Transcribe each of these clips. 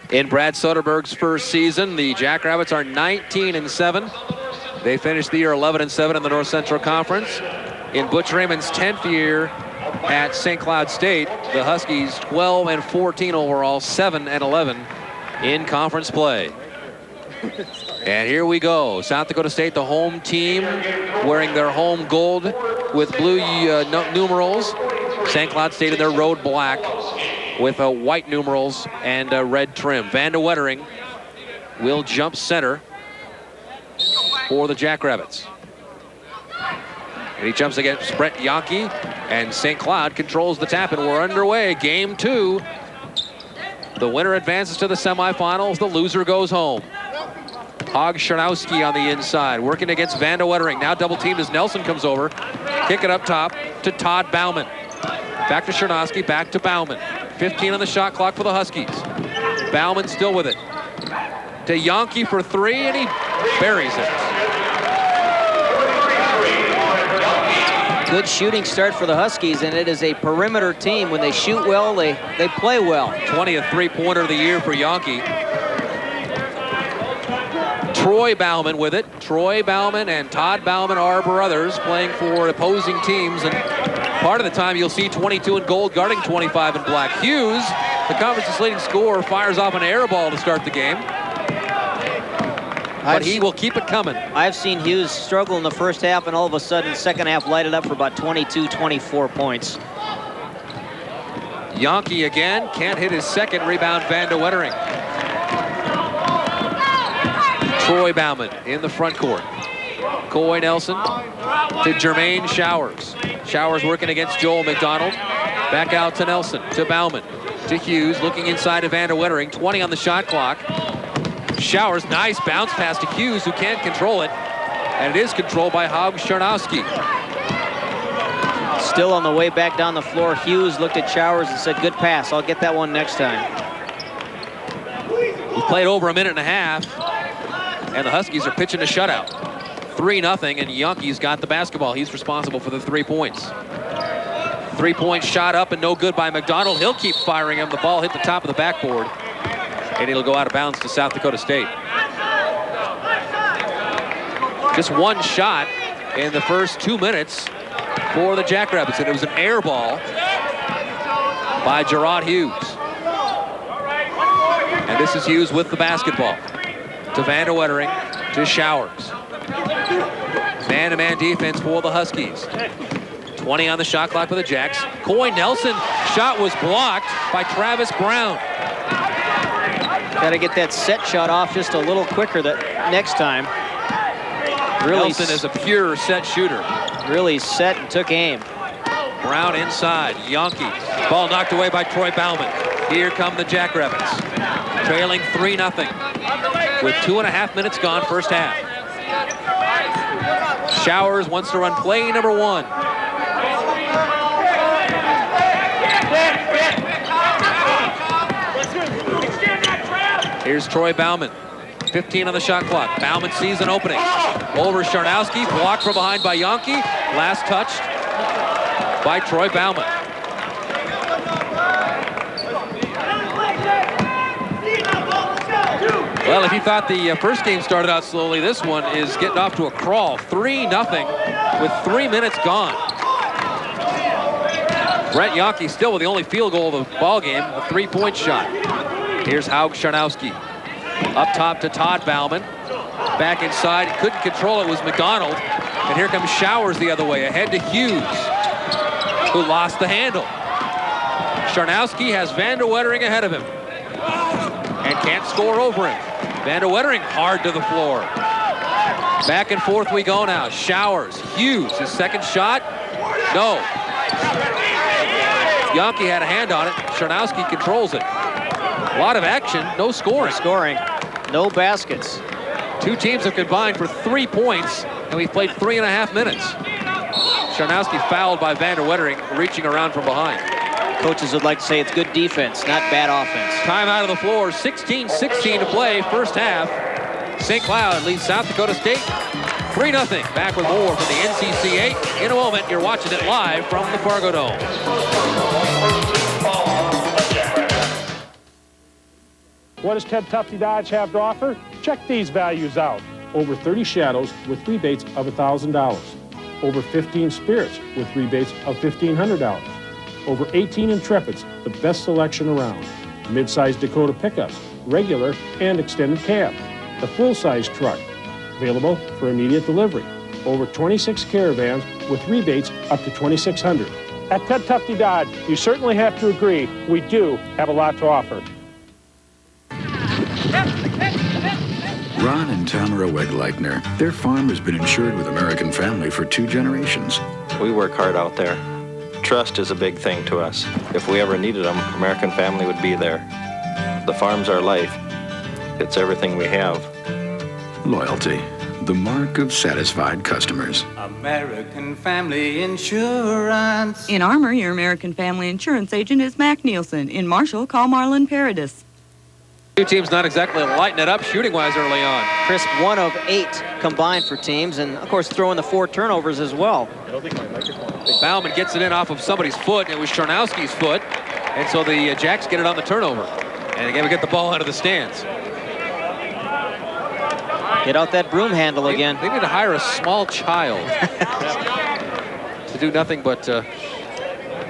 In Brad Soderberg's first season, the Jackrabbits are 19-7. They finished the year 11-7 in the North Central Conference. In Butch Raymond's 10th year at St. Cloud State, the Huskies 12-14 overall, 7-11 in conference play. And here we go. South Dakota State, the home team, wearing their home gold with blue numerals. St. Cloud State in their road black with white numerals and red trim. Van de Wettering will jump center for the Jackrabbits. And he jumps against Brett Yankee, and St. Cloud controls the tap, and we're underway. Game 2. The winner advances to the semifinals. The loser goes home. Hog Charnowski on the inside, working against Van de Wettering. Now double teamed as Nelson comes over. Kick it up top to Todd Bauman. Back to Charnowski, back to Bauman. 15 on the shot clock for the Huskies. Bauman still with it. To Yankee for 3, and he buries it. Good shooting start for the Huskies, and it is a perimeter team. When they shoot well, they play well. 20th three-pointer of the year for Yankee. Troy Bauman with it. Troy Bauman and Todd Bauman are brothers playing for opposing teams, and part of the time you'll see 22 in gold guarding 25 in black. Hughes, the conference's leading scorer, fires off an air ball to start the game. But he will keep it coming. I've seen Hughes struggle in the first half, and all of a sudden, second half lighted up for about 22, 24 points. Yankee again, can't hit his second. Rebound, Van de Wettering. Troy Bauman in the front court. Coy Nelson to Jermaine Showers. Showers working against Joel McDonald. Back out to Nelson, to Bauman, to Hughes, looking inside to Van de Wettering. 20 on the shot clock. Showers, nice bounce pass to Hughes, who can't control it. And it is controlled by Hog Charnowski. Still on the way back down the floor, Hughes looked at Showers and said, good pass, I'll get that one next time. We played over a minute and a half, and the Huskies are pitching a shutout. 3-0, and Yankee's got the basketball. He's responsible for the 3 points. 3-point shot up and no good by McDonald. He'll keep firing him. The ball hit the top of the backboard, and it'll go out of bounds to South Dakota State. Just one shot in the first 2 minutes for the Jackrabbits, and it was an air ball by Gerard Hughes. And this is Hughes with the basketball. To Van de Wettering, to Showers. Man-to-man defense for the Huskies. 20 on the shot clock for the Jacks. Coy Nelson, shot was blocked by Travis Brown. Got to get that set shot off just a little quicker next time. Really, Nelson is a pure set shooter. Really set and took aim. Brown inside, Yankee. Ball knocked away by Troy Bauman. Here come the Jackrabbits, trailing 3-0 with 2.5 minutes gone first half. Showers wants to run play number 1. Here's Troy Bauman, 15 on the shot clock. Bauman sees an opening. Over Charnowski, blocked from behind by Yonke. Last touched by Troy Bauman. Well, if you thought the first game started out slowly, this one is getting off to a crawl. 3-0 with 3 minutes gone. Brett Yonke still with the only field goal of the ball game, a 3-point shot. Here's Haug Charnowski. Up top to Todd Bauman. Back inside, couldn't control it, was McDonald. And here comes Showers the other way, ahead to Hughes, who lost the handle. Charnowski has Van der Wettering ahead of him and can't score over him. Van der Wettering hard to the floor. Back and forth we go now. Showers, Hughes, his second shot. No. Yonke had a hand on it. Charnowski controls it. A lot of action, no scoring. No scoring, no baskets. Two teams have combined for 3 points, and we've played 3.5 minutes. Charnowski fouled by Van der Wettering, reaching around from behind. Coaches would like to say it's good defense, not bad offense. Time out of the floor, 16-16 to play, first half. St. Cloud leads South Dakota State 3-0. Back with more from the NCC 8. In a moment, you're watching it live from the Fargo Dome. What does Ted Tufte Dodge have to offer? Check these values out. Over 30 Shadows with rebates of $1,000. Over 15 Spirits with rebates of $1,500. Over 18 Intrepids, the best selection around. Mid-size Dakota pickups, regular and extended cab. The full-size truck, available for immediate delivery. Over 26 Caravans with rebates up to $2,600. At Ted Tufte Dodge, you certainly have to agree, we do have a lot to offer. Ron and Tamara Wegleitner, their farm has been insured with American Family for 2 generations. We work hard out there. Trust is a big thing to us. If we ever needed them, American Family would be there. The farm's our life. It's everything we have. Loyalty, the mark of satisfied customers. American Family Insurance. In Armour, your American Family Insurance agent is Mac Nielsen. In Marshall, call Marlon Paradis. Two teams not exactly lighting it up shooting-wise early on. Crisp 1 of 8 combined for teams, and of course throwing the 4 turnovers as well. Bauman gets it in off of somebody's foot, and it was Charnowski's foot, and so the Jacks get it on the turnover. And again, we get the ball out of the stands. Get out that broom handle again. They need to hire a small child to do nothing but, I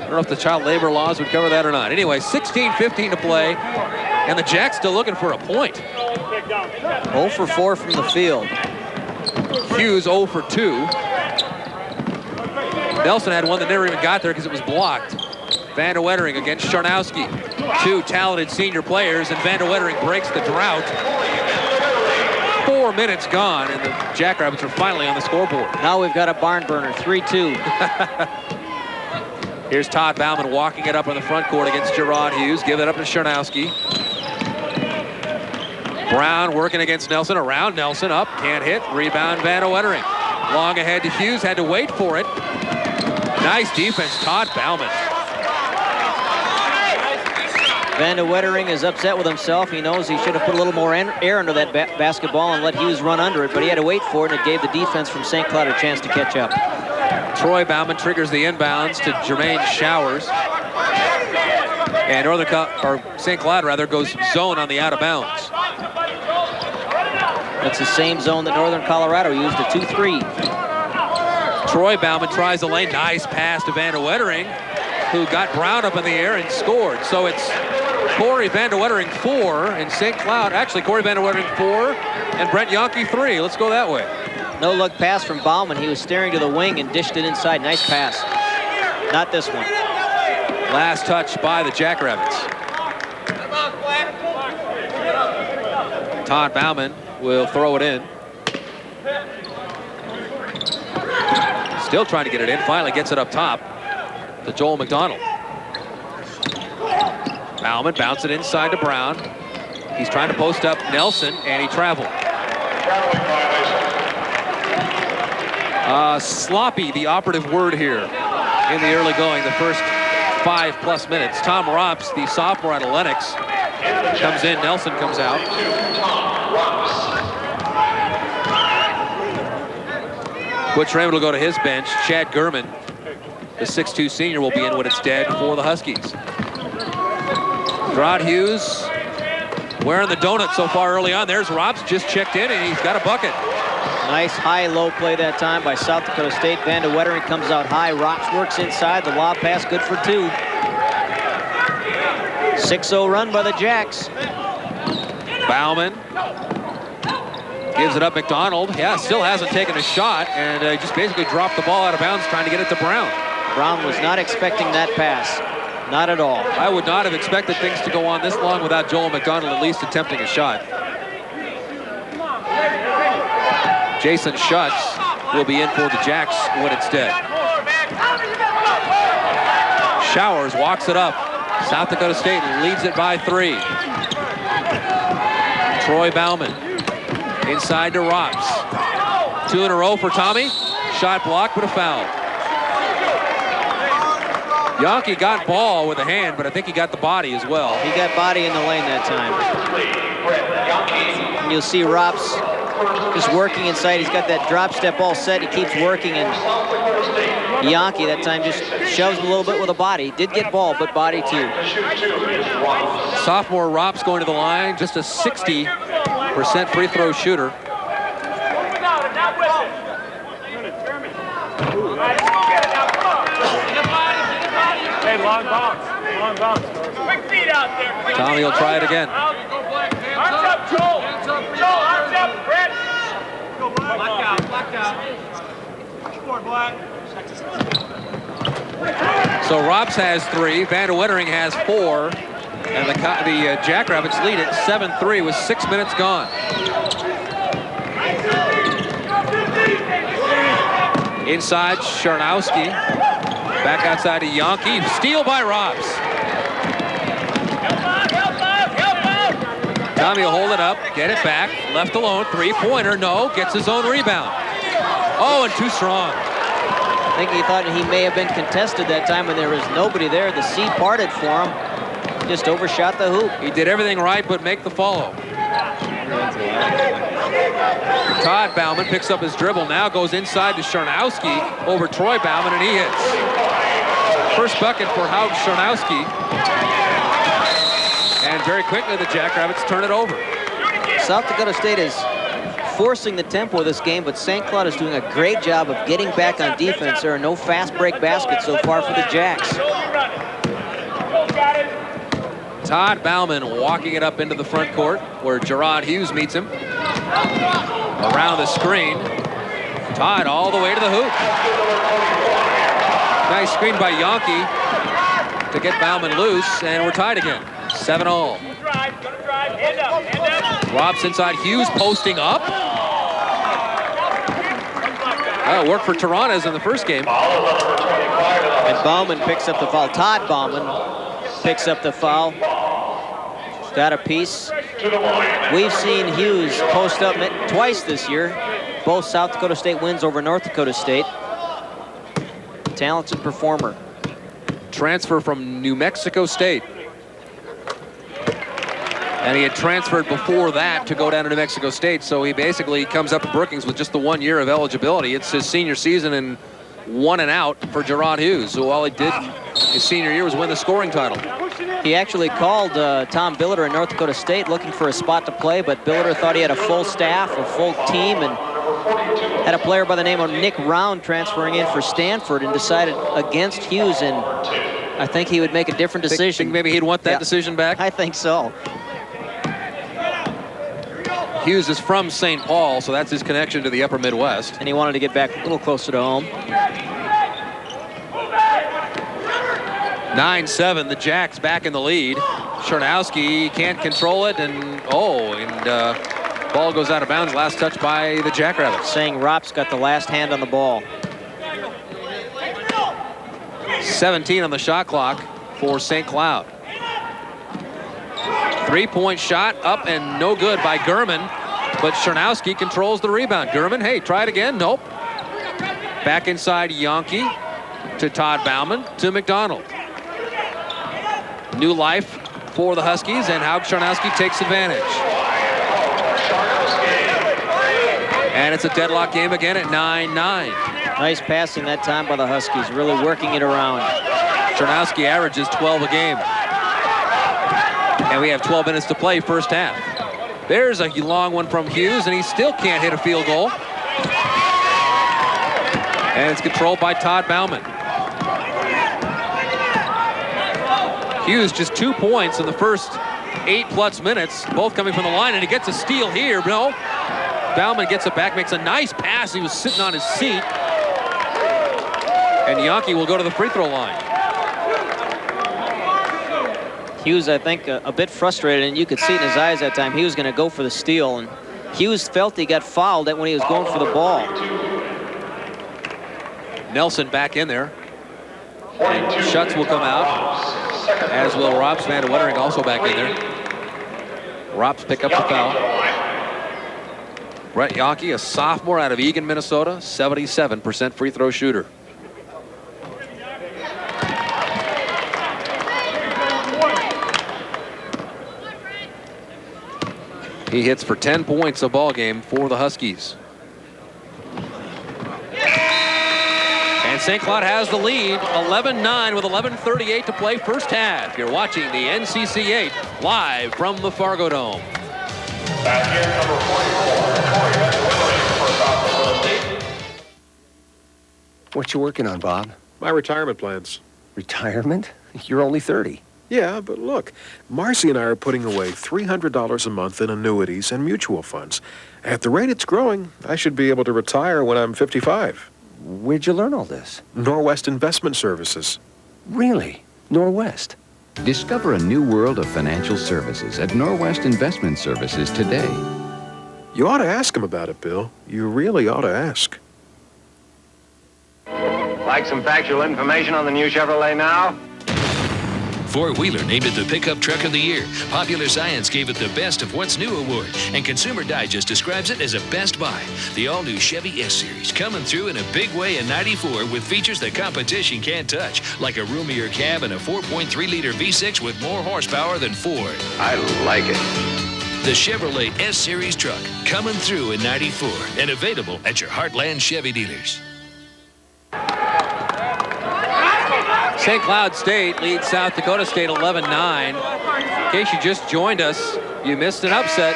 don't know if the child labor laws would cover that or not. Anyway, 16-15 to play, and the Jacks still looking for a point. 0 for 4 from the field. Hughes 0 for 2. Nelson had one that never even got there because it was blocked. Van der Wettering against Charnowski. 2 talented senior players, and Van der Wettering breaks the drought. 4 minutes gone, and the Jackrabbits are finally on the scoreboard. Now we've got a barn burner, 3-2. Here's Todd Bauman walking it up on the front court against Gerard Hughes. Give it up to Charnowski. Brown working against Nelson, around Nelson, up, can't hit. Rebound, Van der Wettering. Long ahead to Hughes, had to wait for it. Nice defense, Todd Bauman. Van der Wettering is upset with himself. He knows he should have put a little more air under that basketball and let Hughes run under it, but he had to wait for it, and it gave the defense from St. Cloud a chance to catch up. Troy Bauman triggers the inbounds to Jermaine Showers. And St. Cloud goes zone on the out of bounds. That's the same zone that Northern Colorado used, a 2-3. Troy Bauman tries the lane. Nice pass to Van der Wettering, who got Brown up in the air and scored. So it's Corey Van der Wettering 4 and St. Cloud. Actually, Corey Van der Wettering 4 and Brent Yonke 3. Let's go that way. No-look pass from Bauman. He was staring to the wing and dished it inside. Nice pass. Not this one. Last touch by the Jackrabbits. Todd Bauman will throw it in. Still trying to get it in. Finally gets it up top to Joel McDonald. Bauman bounce it inside to Brown. He's trying to post up Nelson, and he traveled. Sloppy, the operative word here in the early going, the first 5+ minutes. Tom Rops, the sophomore out of Lennox, comes in. Nelson comes out. Butch Raymond will go to his bench. Chad Gurman, the 6'2 senior, will be in when it's dead for the Huskies. Rod Hughes wearing the donut so far early on. There's Rops, just checked in, and he's got a bucket. Nice high-low play that time by South Dakota State. Van de Wettering comes out high. Rops works inside. The lob pass good for 2. 6-0 run by the Jacks. Bauman gives it up. McDonald, still hasn't taken a shot, and just basically dropped the ball out of bounds trying to get it to Brown. Brown was not expecting that pass. Not at all. I would not have expected things to go on this long without Joel McDonald at least attempting a shot. Jason Schutz will be in for the Jacks when it's dead. Showers walks it up. South Dakota State leads it by 3. Troy Bauman inside to Rops. 2 in a row for Tommy. Shot blocked, but a foul. Yankee got ball with a hand, but I think he got the body as well. He got body in the lane that time. And you'll see Rops just working inside. He's got that drop step all set. He keeps working, and Yankee that time just shoves him a little bit with a body. Did get ball, but body too. Sophomore Rops going to the line, just a 60% free throw shooter. Hey, long bounce. Quick feet out there. Tommy will try it again. Arms up, Joel. Joel, arms up, Brett. Go, Black. Black out. Score, Black. So Rops has 3, Van de Wettering has 4, and the Jackrabbits lead at 7-3 with 6 minutes gone. Inside, Sharnowski. Back outside to Yankee. Steal by Rops. Tommy will hold it up, get it back, left alone, 3-pointer, no, gets his own rebound. Oh, and too strong. I think he thought he may have been contested that time when there was nobody there. The sea parted for him. Just overshot the hoop. He did everything right but make the follow. Todd Bauman picks up his dribble, now goes inside to Sharnowski over Troy Bauman, and he hits. First bucket for Haug Sharnowski. And very quickly the Jackrabbits turn it over. South Dakota State is forcing the tempo of this game, but St. Cloud is doing a great job of getting back on defense. There are no fast break baskets so far for the Jacks. Todd Bauman walking it up into the front court where Gerard Hughes meets him. Around the screen. Todd all the way to the hoop. Nice screen by Yankee to get Bauman loose, and we're tied again. 7-all. Rops inside, Hughes posting up. That worked for Toronto's in the first game. And Bauman picks up the foul. Todd Bauman picks up the foul. Got a piece. We've seen Hughes post up twice this year. Both South Dakota State wins over North Dakota State. Talented performer. Transfer from New Mexico State. And he had transferred before that to go down to New Mexico State, so he basically comes up to Brookings with just the 1 year of eligibility. It's his senior season and 1 and out for Gerard Hughes, who all he did his senior year was win the scoring title. He actually called Tom Billiter in North Dakota State looking for a spot to play, but Billiter thought he had a full staff, a full team, and had a player by the name of Nick Round transferring in for Stanford and decided against Hughes, and I think he would make a different decision. Think maybe he'd want that decision back? I think so. Hughes is from St. Paul, so that's his connection to the upper Midwest. And he wanted to get back a little closer to home. 9-7, the Jacks back in the lead. Sharnowski can't control it, and ball goes out of bounds. Last touch by the Jackrabbits. Saying Rops got the last hand on the ball. 17 on the shot clock for St. Cloud. Three-point shot up and no good by Gurman, but Charnowski controls the rebound. Gurman, hey, try it again. Nope. Back inside Yonke to Todd Bauman to McDonald. New life for the Huskies, and Haug Charnowski takes advantage. And it's a deadlock game again at 9-9. Nice passing that time by the Huskies, really working it around. Charnowski averages 12 a game. And we have 12 minutes to play first half. There's a long one from Hughes, and he still can't hit a field goal. And it's controlled by Todd Bauman. Hughes just 2 points in the first 8+ minutes, both coming from the line, and he gets a steal here. No, Bauman gets it back, makes a nice pass. He was sitting on his seat. And Yonke will go to the free throw line. Hughes, I think, a bit frustrated, and you could see it in his eyes that time. He was going to go for the steal, and Hughes felt he got fouled when he was going for the ball. Nelson back in there. And Schutz will come out, as will Rops. Van de Wettering also back in there. Rops pick up the foul. Brett Yonke, a sophomore out of Eagan, Minnesota, 77% free throw shooter. He hits for 10 points a ball game for the Huskies. And St. Cloud has the lead, 11-9 with 11:38 to play first half. You're watching the NCC 8 live from the Fargo Dome. Back here, number 44, What you working on, Bob? My retirement plans. Retirement? You're only 30. Yeah, but look, Marcy and I are putting away $300 a month in annuities and mutual funds. At the rate it's growing, I should be able to retire when I'm 55. Where'd you learn all this? Norwest Investment Services. Really? Norwest? Discover a new world of financial services at Norwest Investment Services today. You ought to ask him about it, Bill. You really ought to ask. Like some factual information on the new Chevrolet now? Four-wheeler named it the Pickup Truck of the Year. Popular Science gave it the Best of What's New award, and Consumer Digest describes it as a best buy. The all-new Chevy S-Series coming through in a big way in '94 with features the competition can't touch, like a roomier cab and a 4.3-liter V6 with more horsepower than Ford. I like it. The Chevrolet S-Series truck coming through in '94 and available at your Heartland Chevy dealers. St. Cloud State leads South Dakota State 11-9. In case you just joined us, you missed an upset.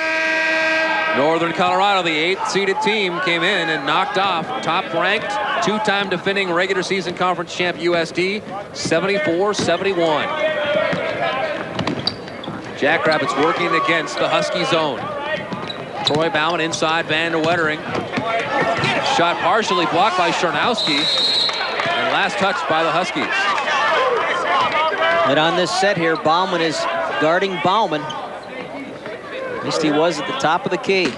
Northern Colorado, the 8th-seeded team, came in and knocked off top-ranked, two-time defending regular season conference champ USD, 74-71. Jackrabbits working against the Husky zone. Troy Bauman inside Van de Wettering. Shot partially blocked by Charnowski. And last touch by the Huskies. And on this set here, Bauman is guarding Bauman. At least he was at the top of the key.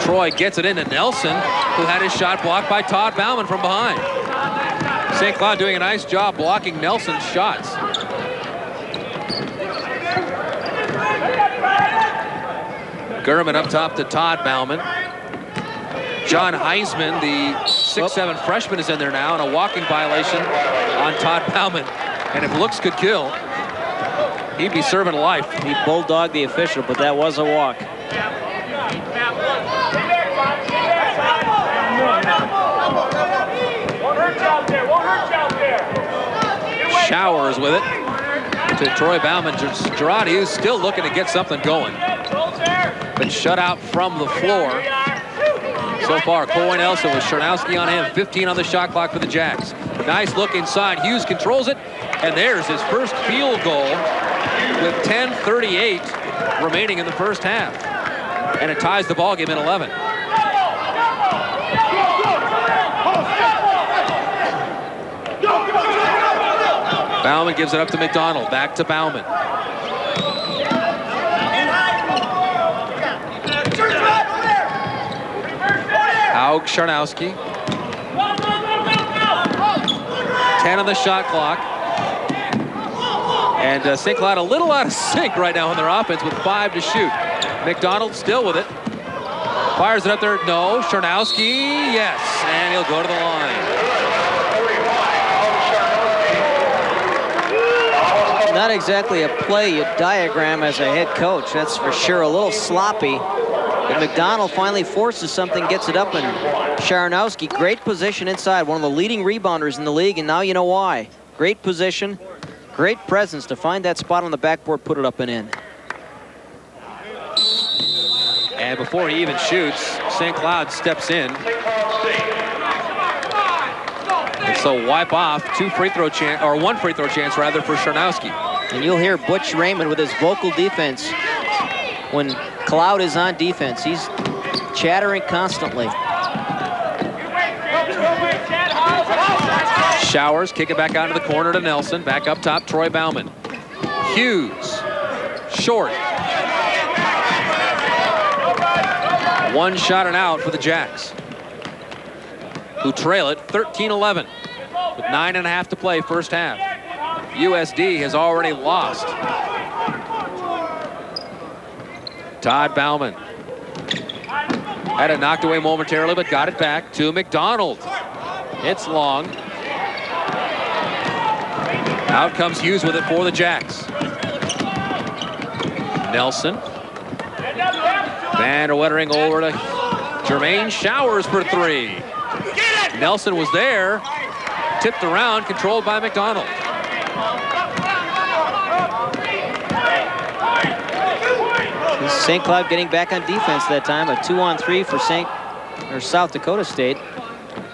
Troy gets it into Nelson, who had his shot blocked by Todd Bauman from behind. St. Cloud doing a nice job blocking Nelson's shots. Gurman up top to Todd Bauman. John Heisman, the 6'7" freshman, is in there now, and a walking violation on Todd Bauman. And if looks could kill, he'd be serving life. He bulldogged the official, but that was a walk. Showers with it to Troy Bauman. Girardi, who's still looking to get something going, but shut out from the floor. So far, Coy Nelson with Charnowski on him. 15 on the shot clock for the Jacks. Nice look inside. Hughes controls it, and there's his first field goal with 10:38 remaining in the first half. And it ties the ball game at 11. Bauman gives it up to McDonald. Back to Bauman. Haug Charnowski. 10 on the shot clock. And St. Cloud a little out of sync right now on their offense with 5 to shoot. McDonald still with it. Fires it up there. No. Charnowski. Yes. And he'll go to the line. Not exactly a play you diagram as a head coach. That's for sure. A little sloppy. But McDonald finally forces something, gets it up, and Charnowski, great position inside. One of the leading rebounders in the league, and now you know why. Great position, great presence to find that spot on the backboard, put it up and in. And before he even shoots, St. Cloud steps in. And so wipe off one free throw chance rather for Charnowski. And you'll hear Butch Raymond with his vocal defense. When Cloud is on defense, he's chattering constantly. Showers, kick it back out to the corner to Nelson. Back up top, Troy Bauman. Hughes, short. One shot and out for the Jacks, who trail it 13-11 with 9.5 to play first half. USD has already lost. Todd Bauman had it knocked away momentarily, but got it back to McDonald. It's long. Out comes Hughes with it for the Jacks. Nelson. Van der Wettering over to Jermaine Showers for 3. Nelson was there. Tipped around, controlled by McDonald. St. Cloud getting back on defense that time. A 2-on-3 for South Dakota State.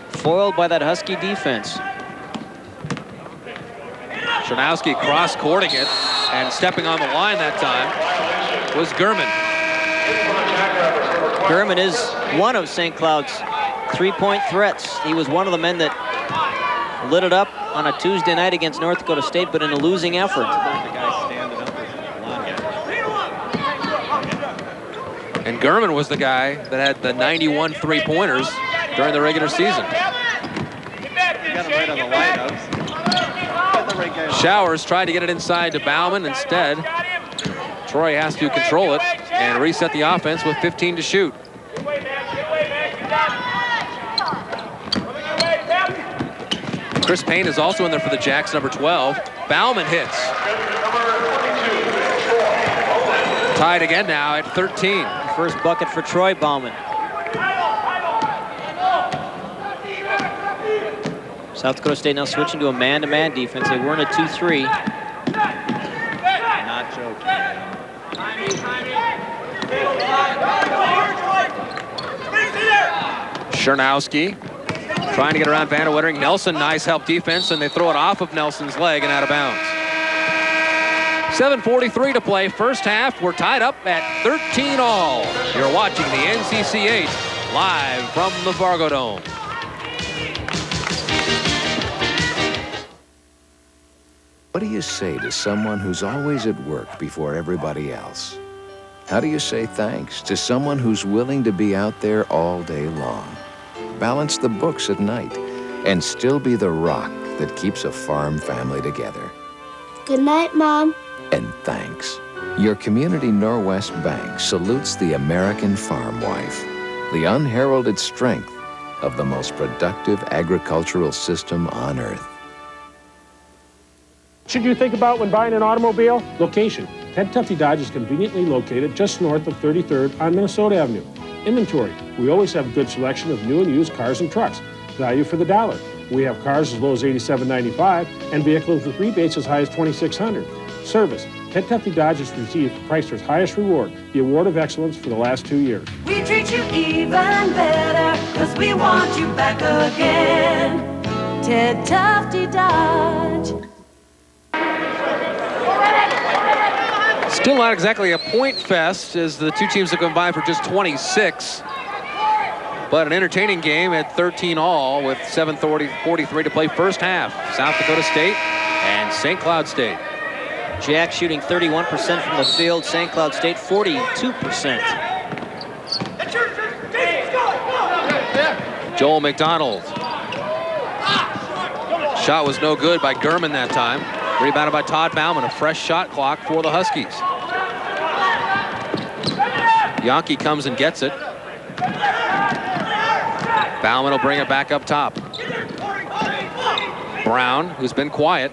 Foiled by that Husky defense. Charnowski cross-courting it, and stepping on the line that time was Gurman. Gurman is one of St. Cloud's three-point threats. He was one of the men that lit it up on a Tuesday night against North Dakota State, but in a losing effort. And Gurman was the guy that had the 91 three-pointers during the regular season. Showers tried to get it inside to Bauman. Instead, Troy has to control it and reset the offense with 15 to shoot. Chris Payne is also in there for the Jacks, number 12. Bauman hits. Tied again now at 13. First bucket for Troy Bauman. South Dakota State now switching to a man-to-man defense. They were in a 2-3. Not joking. Charnowski trying to get around Van der Wettering. Nelson, nice help defense, and they throw it off of Nelson's leg and out of bounds. 7:43 to play. First half, we're tied up at 13 all. You're watching the NCC 8 live from the Fargo Dome. What do you say to someone who's always at work before everybody else? How do you say thanks to someone who's willing to be out there all day long, balance the books at night, and still be the rock that keeps a farm family together? Good night, Mom. And thanks. Your Community Norwest Bank salutes the American farm wife, the unheralded strength of the most productive agricultural system on earth. Should you think about when buying an automobile? Location. Ted Tufte Dodge is conveniently located just north of 33rd on Minnesota Avenue. Inventory. We always have a good selection of new and used cars and trucks. Value for the dollar. We have cars as low as $87.95 and vehicles with rebates as high as $2,600. Service. Ted Tufte Dodge has received Chrysler's highest reward, the Award of Excellence, for the last 2 years. We treat you even better, because we want you back again. Ted Tufte Dodge. Still not exactly a point fest, as the two teams have combined for just 26. But an entertaining game at 13 all with 7:43 to play first half. South Dakota State and St. Cloud State. Jack shooting 31% from the field. St. Cloud State 42%. Joel McDonald. Shot was no good by Gurman that time. Rebounded by Todd Bauman, a fresh shot clock for the Huskies. Yankee comes and gets it. Bauman will bring it back up top. Brown, who's been quiet.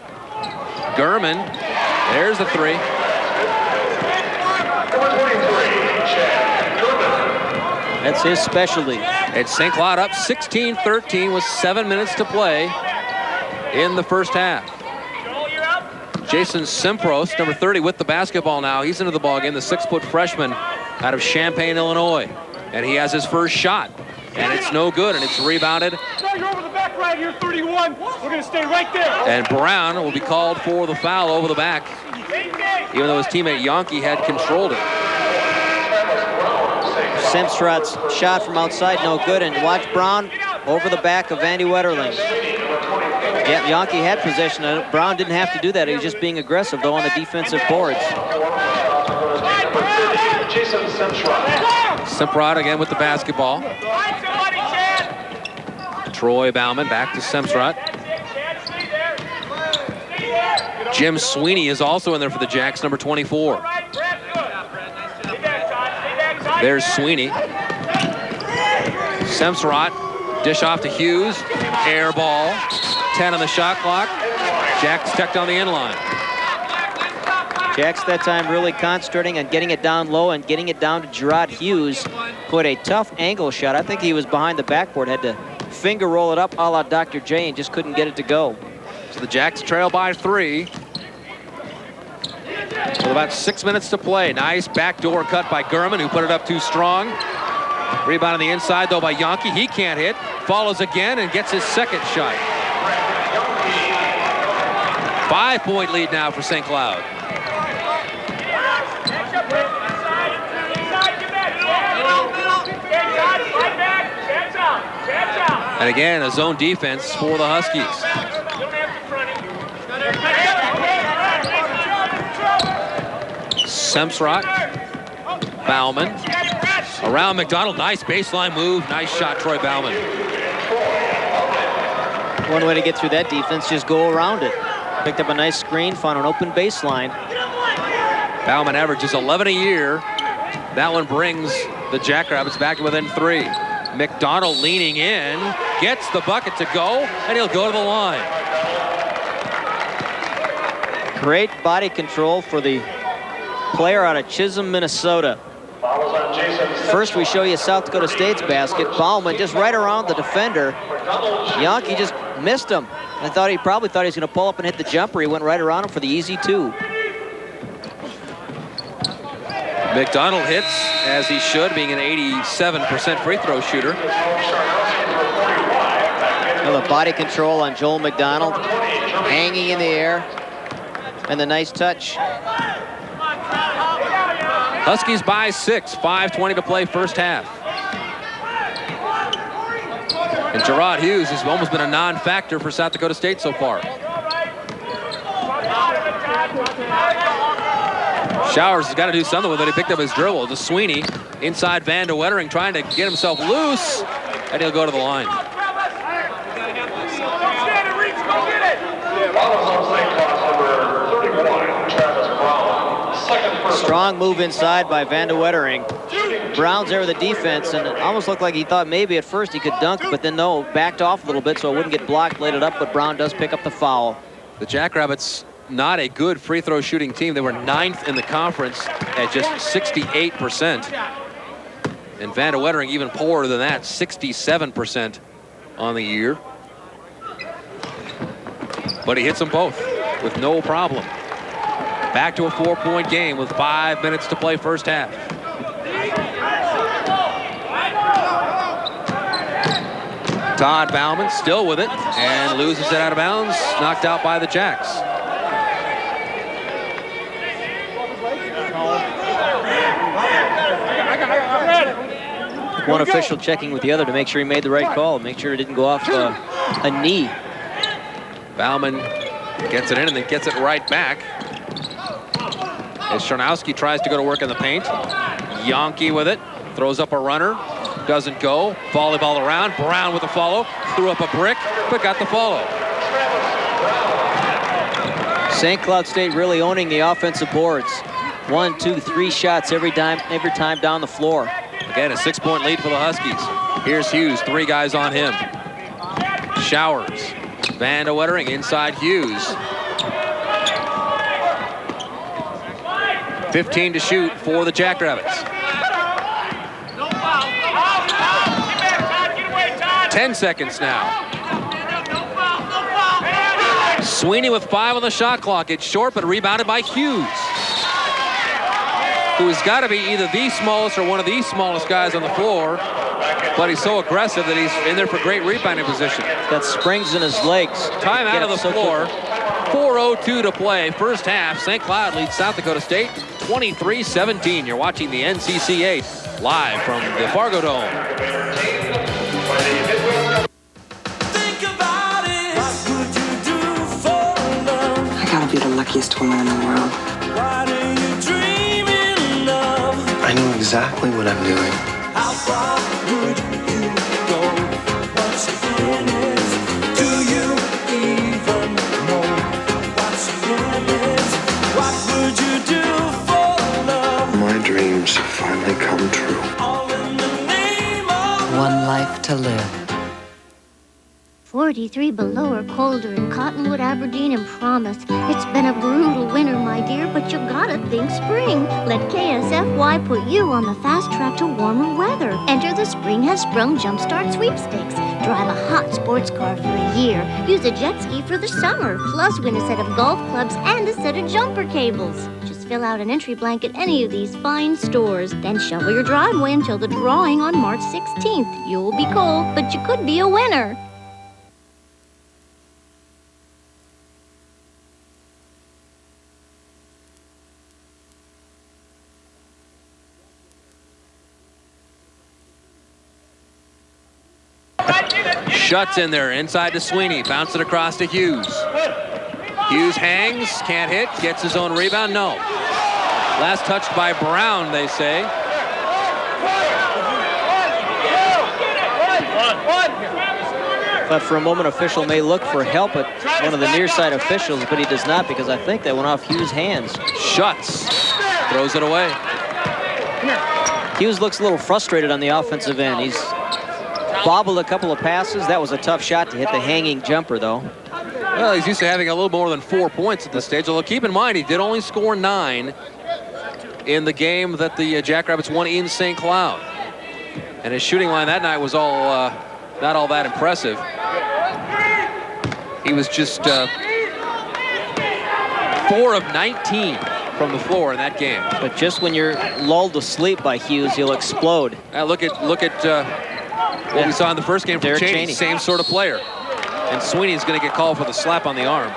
Gurman, there's the three. That's his specialty. And St. Cloud up 16-13 with 7 minutes to play in the first half. Jason Simpros, number 30, with the basketball now. He's into the ballgame, the 6-foot freshman out of Champaign, Illinois. And he has his first shot. And it's no good, and it's rebounded. You're over the back right here, 31. We're going to stay right there. And Brown will be called for the foul over the back, even though his teammate Yankee had controlled it. Semstrod's shot from outside, no good, and watch Brown over the back of Vandy Wetterling. Yeah, Yankee had possession of it. Brown didn't have to do that. He was just being aggressive, though, on the defensive boards. Semprot again with the basketball. Troy Bauman back to Semprot. Jim Sweeney is also in there for the Jacks, number 24. There's Sweeney. Semprot, dish off to Hughes. Air ball. 10 on the shot clock. Jacks tucked on the end line. Jacks that time really concentrating on getting it down low and getting it down to Gerard Hughes. Put a tough angle shot. I think he was behind the backboard, had to finger roll it up a la Dr. J and just couldn't get it to go. So the Jacks trail by 3. With about 6 minutes to play. Nice backdoor cut by Gurman, who put it up too strong. Rebound on the inside, though, by Yankee. He can't hit. Follows again and gets his second shot. 5-point lead now for St. Cloud. And again, a zone defense for the Huskies. Semprot, Bauman, around McDonald. Nice baseline move. Nice shot, Troy Bauman. One way to get through that defense, just go around it. Picked up a nice screen, found an open baseline. Bauman averages 11 a year. That one brings the Jackrabbits back to within 3. McDonald leaning in, gets the bucket to go, and he'll go to the line. Great body control for the player out of Chisholm, Minnesota. First we show you South Dakota State's basket. Bauman just right around the defender. Yankee just missed him. I thought he probably thought he was going to pull up and hit the jumper. He went right around him for the easy 2. McDonald hits, as he should, being an 87% free throw shooter. Well, the body control on Joel McDonald, hanging in the air, and the nice touch. Huskies by 6, 5:20 to play first half. And Gerard Hughes has almost been a non-factor for South Dakota State so far. Showers has got to do something with it. He picked up his dribble to Sweeney. Inside Van de Wettering trying to get himself loose. And he'll go to the line. Strong move inside by Van de Wettering. Brown's there with the defense, and it almost looked like he thought maybe at first he could dunk, but then no, backed off a little bit so it wouldn't get blocked, laid it up, but Brown does pick up the foul. The Jackrabbits, not a good free throw shooting team. They were 9th in the conference at just 68%. And Van de Wettering even poorer than that, 67% on the year. But he hits them both with no problem. Back to a 4-point game with 5 minutes to play first half. Todd Bauman still with it and loses it out of bounds, knocked out by the Jacks. One official checking with the other to make sure he made the right call, make sure it didn't go off a knee. Bauman gets it in and then gets it right back. As Charnowski tries to go to work in the paint. Yankee with it, throws up a runner, doesn't go. Volleyball around, Brown with the follow, threw up a brick, but got the follow. St. Cloud State really owning the offensive boards. 1, 2, 3 shots every time down the floor. Again, a 6-point lead for the Huskies. Here's Hughes, 3 guys on him. Showers, Van de Wettering inside Hughes. 15 to shoot for the Jackrabbits. 10 seconds now. Sweeney with 5 on the shot clock. It's short, but rebounded by Hughes, who has got to be either the smallest or one of the smallest guys on the floor, but he's so aggressive that he's in there for great rebounding position. Got springs in his legs. Time out of the floor. 4:02 to play. First half, St. Cloud leads South Dakota State 23-17. You're watching the NCC 8 live from the Fargo Dome. I gotta be the luckiest woman in the world. I know exactly what I'm doing. My dreams have finally come true. One life to live. 43 below or colder in Cottonwood, Aberdeen, and Promise. It's been a brutal winter, my dear, but you gotta think spring. Let KSFY put you on the fast track to warmer weather. Enter the Spring Has Sprung Jumpstart Sweepstakes. Drive a hot sports car for a year. Use a jet ski for the summer. Plus win a set of golf clubs and a set of jumper cables. Just fill out an entry blank at any of these fine stores. Then shovel your driveway until the drawing on March 16th. You'll be cold, but you could be a winner. Shuts in there, inside to Sweeney, bounce it across to Hughes. Hughes hangs, can't hit, gets his own rebound, no. Last touched by Brown, they say. Thought for a moment official may look for help at one of the near side officials, but he does not, because I think that went off Hughes' hands. Shuts, throws it away. Hughes looks a little frustrated on the offensive end. He's bobbled a couple of passes. That was a tough shot to hit the hanging jumper, though. Well, he's used to having a little more than 4 points at this stage, although keep in mind he did only score 9 in the game that the Jackrabbits won in St. Cloud. And his shooting line that night was all not all that impressive. He was just 4 of 19 from the floor in that game. But just when you're lulled to sleep by Hughes, he'll explode. Look at what we saw in the first game from Cheney. Same sort of player. And Sweeney's going to get called for the slap on the arm.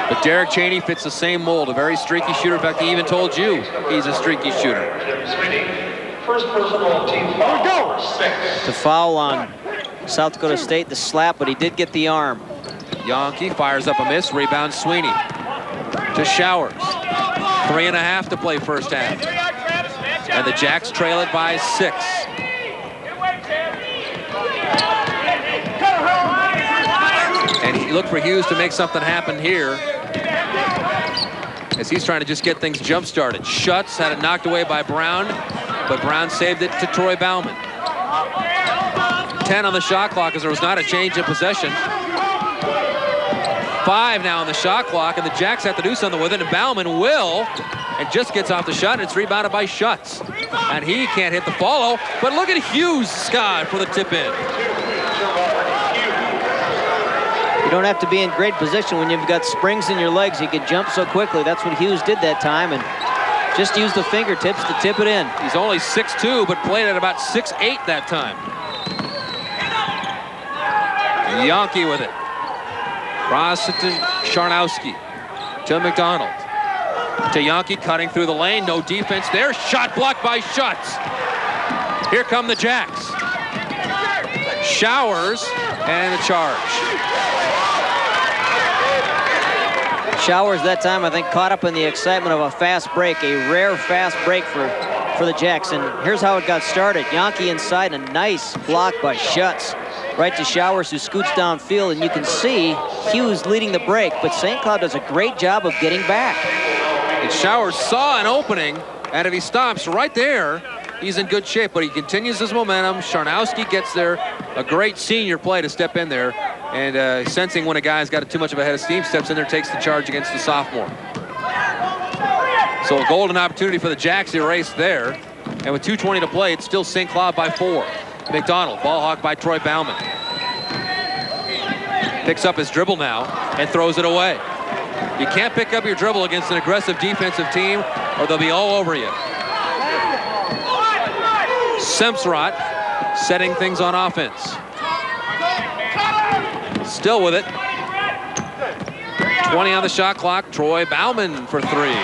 But Derek Cheney fits the same mold, a very streaky shooter. In fact, he even told you he's a streaky shooter. First personal team foul. 6. To foul on South Dakota State, the slap, but he did get the arm. Yankee fires up a miss, rebounds Sweeney. To Showers. 3.5 to play first half. And the Jacks trail it by 6. And he looked for Hughes to make something happen here, as he's trying to just get things jump-started. Shuts, had it knocked away by Brown, but Brown saved it to Troy Bauman. 10 on the shot clock, as there was not a change in possession. 5 now on the shot clock, and the Jacks have to do something with it, and Bauman will, and just gets off the shot, and it's rebounded by Shuts. And he can't hit the follow, but look at Hughes, Scott, for the tip-in. You don't have to be in great position when you've got springs in your legs. You can jump so quickly. That's what Hughes did that time, and just used the fingertips to tip it in. He's only 6'2", but played at about 6'8" that time. Yankee with it. Cross it to Charnowski. To McDonald. To Yankee, cutting through the lane. No defense there. Shot blocked by Shuts. Here come the Jacks. Showers and a charge. Showers that time, I think, caught up in the excitement of a fast break, a rare fast break for the Jacks. And here's how it got started. Yankee inside, a nice block by Shuts. Right to Showers, who scoots downfield, and you can see Hughes leading the break, but St. Cloud does a great job of getting back. And Showers saw an opening, and if he stops right there, he's in good shape, but he continues his momentum. Charnowski gets there. A great senior play to step in there, and sensing when a guy's got too much of a head of steam, steps in there, takes the charge against the sophomore. So a golden opportunity for the Jacks erased there. And with 2:20 to play, it's still St. Cloud by 4. McDonald, ball hawk by Troy Bauman. Picks up his dribble now and throws it away. You can't pick up your dribble against an aggressive defensive team or they'll be all over you. Semsrott setting things on offense. Still with it. 20 on the shot clock. Troy Bauman for 3.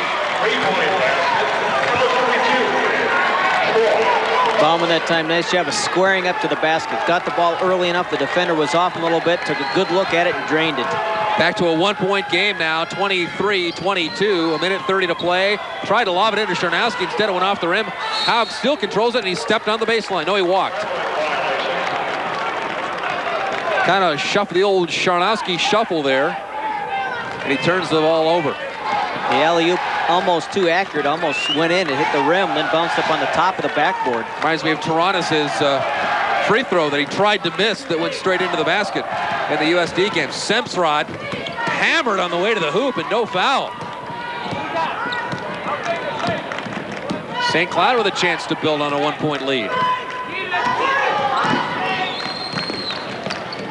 Bauman that time, nice job of squaring up to the basket. Got the ball early enough. The defender was off a little bit, took a good look at it and drained it. Back to a 1-point game now, 23-22, a minute 30 to play. Tried to lob it into Charnowski, instead it went off the rim. Haug still controls it, and he stepped on the baseline. No, he walked. Kind of shuffle, the old Charnowski shuffle there, and he turns the ball over. The alley-oop almost too accurate, almost went in and hit the rim, then bounced up on the top of the backboard. Reminds me of Taranis' free throw that he tried to miss that went straight into the basket in the USD game. Semsrott hammered on the way to the hoop and no foul. St. Cloud with a chance to build on a 1-point lead.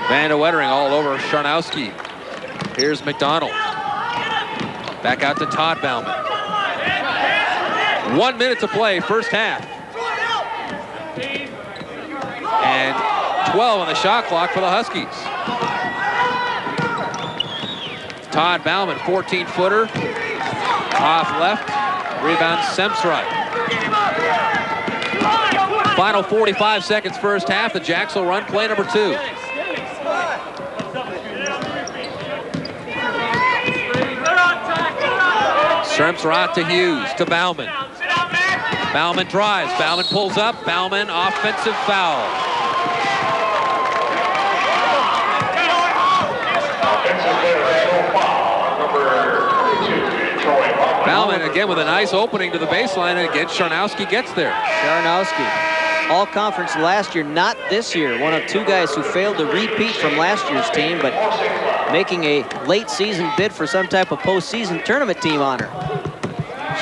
Van de Wettering all over Charnowski. Here's McDonald. Back out to Todd Bauman. 1 minute to play, first half. And 12 on the shot clock for the Huskies. Todd Bauman, 14-footer. Off left, rebound Semsrott. Final 45 seconds first half. The Jacks will run play number 2. Semsrott to Hughes, to Bauman. Bauman drives, Bauman pulls up, Bauman offensive foul. Bauman again with a nice opening to the baseline, and again Charnowski gets there. Charnowski, all conference last year, not this year. One of 2 guys who failed to repeat from last year's team, but making a late season bid for some type of postseason tournament team honor.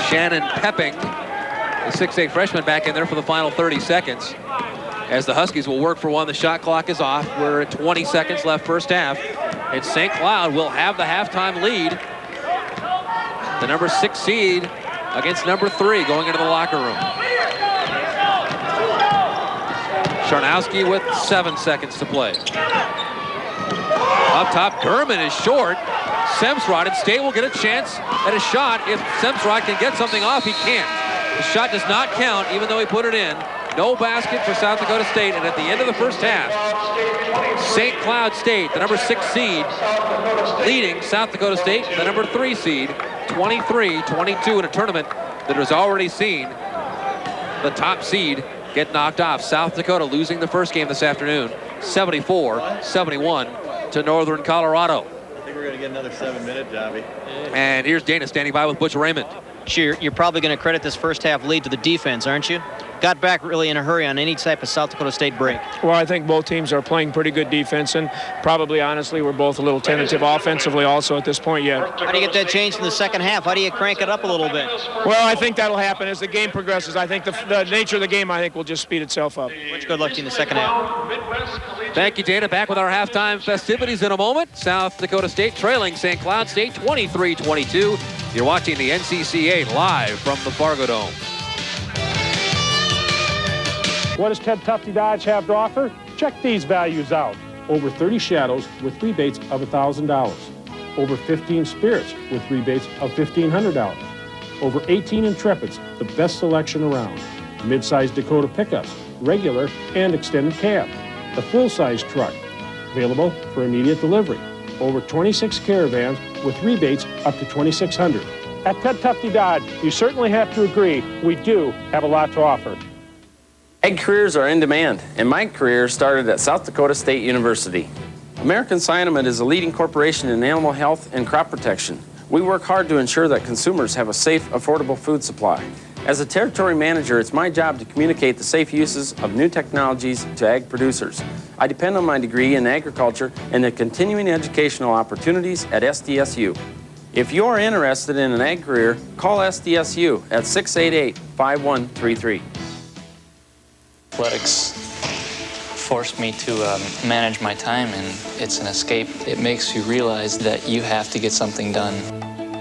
Shannon Pepping, the 6'8" freshman, back in there for the final 30 seconds. As the Huskies will work for one, the shot clock is off. We're at 20 seconds left first half. And St. Cloud will have the halftime lead. The number 6 seed against number 3 going into the locker room. Charnowski with 7 seconds to play. Up top, Gurman is short. Semsrott, and State will get a chance at a shot. If Semsrott can get something off, he can't. The shot does not count, even though he put it in. No basket for South Dakota State, and at the end of the first half, St. Cloud State, the number 6 seed, leading South Dakota State, the number 3 seed, 23-22 in a tournament that has already seen the top seed get knocked off. South Dakota losing the first game this afternoon, 74-71 to Northern Colorado. I think we're going to get another 7-minute, Javi. And here's Dana standing by with Butch Raymond. Sure, you're probably going to credit this first half lead to the defense, aren't you? Got back really in a hurry on any type of South Dakota State break. Well, I think both teams are playing pretty good defense, and probably, honestly, we're both a little tentative offensively also at this point yet. How do you get that changed in the second half? How do you crank it up a little bit? Well, I think that'll happen as the game progresses. I think the nature of the game, I think, will just speed itself up. Much good luck to you in the second half. Thank you, Dana. Back with our halftime festivities in a moment. South Dakota State trailing St. Cloud State 23-22. You're watching the NCC live from the Fargo Dome. What does Ted Tufty Dodge have to offer? Check these values out. Over 30 Shadows with rebates of $1,000. Over 15 Spirits with rebates of $1,500. Over 18 Intrepids, the best selection around. Mid-size Dakota pickups, regular and extended cab. The full-size truck, available for immediate delivery. Over 26 Caravans with rebates up to $2,600. At Ted Tufty Dodge, you certainly have to agree, we do have a lot to offer. Ag careers are in demand, and my career started at South Dakota State University. American Cyanomet is a leading corporation in animal health and crop protection. We work hard to ensure that consumers have a safe, affordable food supply. As a territory manager, it's my job to communicate the safe uses of new technologies to ag producers. I depend on my degree in agriculture and the continuing educational opportunities at SDSU. If you're interested in an ag career, call SDSU at 688-5133. Athletics forced me to manage my time, and it's an escape. It makes you realize that you have to get something done.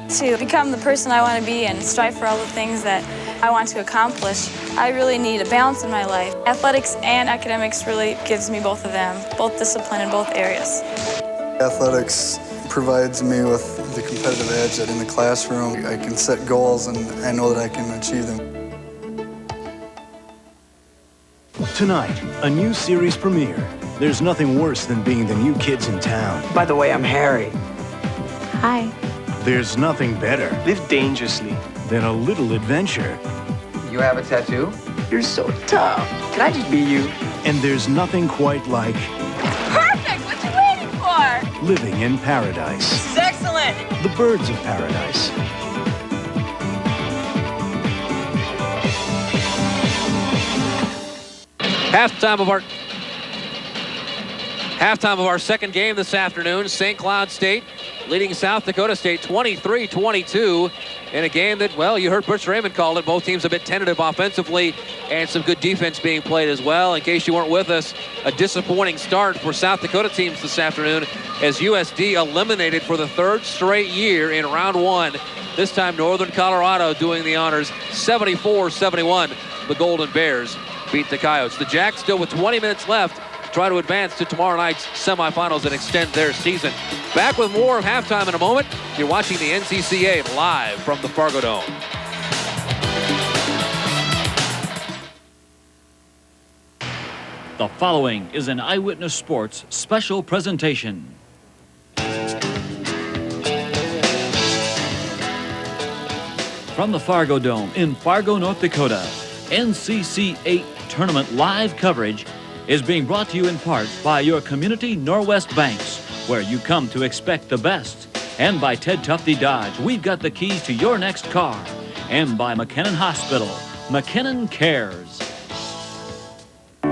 To become the person I want to be and strive for all the things that I want to accomplish, I really need a balance in my life. Athletics and academics really gives me both of them, both discipline in both areas. Athletics provides me with the competitive edge that in the classroom I can set goals and I know that I can achieve them. Tonight, a new series premiere. There's nothing worse than being the new kids in town. By the way, I'm Harry. Hi. There's nothing better Live dangerously. than a little adventure. You have a tattoo? You're so tough. Can I just be you? And there's nothing quite like Perfect! What you waiting for? living in paradise. This is excellent! The Birds of Paradise. Halftime of our second game this afternoon. St. Cloud State leading South Dakota State 23-22 in a game that, well, you heard Butch Raymond call it. Both teams a bit tentative offensively and some good defense being played as well. In case you weren't with us, a disappointing start for South Dakota teams this afternoon as USD eliminated for the third straight year in round one. This time Northern Colorado doing the honors. 74-71, the Golden Bears beat the Coyotes. The Jacks still with 20 minutes left try to advance to tomorrow night's semifinals and extend their season. Back with more of halftime in a moment. You're watching the NCCA live from the Fargo Dome. The following is an Eyewitness Sports special presentation. From the Fargo Dome in Fargo, North Dakota, NCC 8 Tournament live coverage is being brought to you in part by your community Norwest banks, where you come to expect the best, and by Ted Tufte Dodge, we've got the keys to your next car, and by McKinnon Hospital, McKinnon Cares.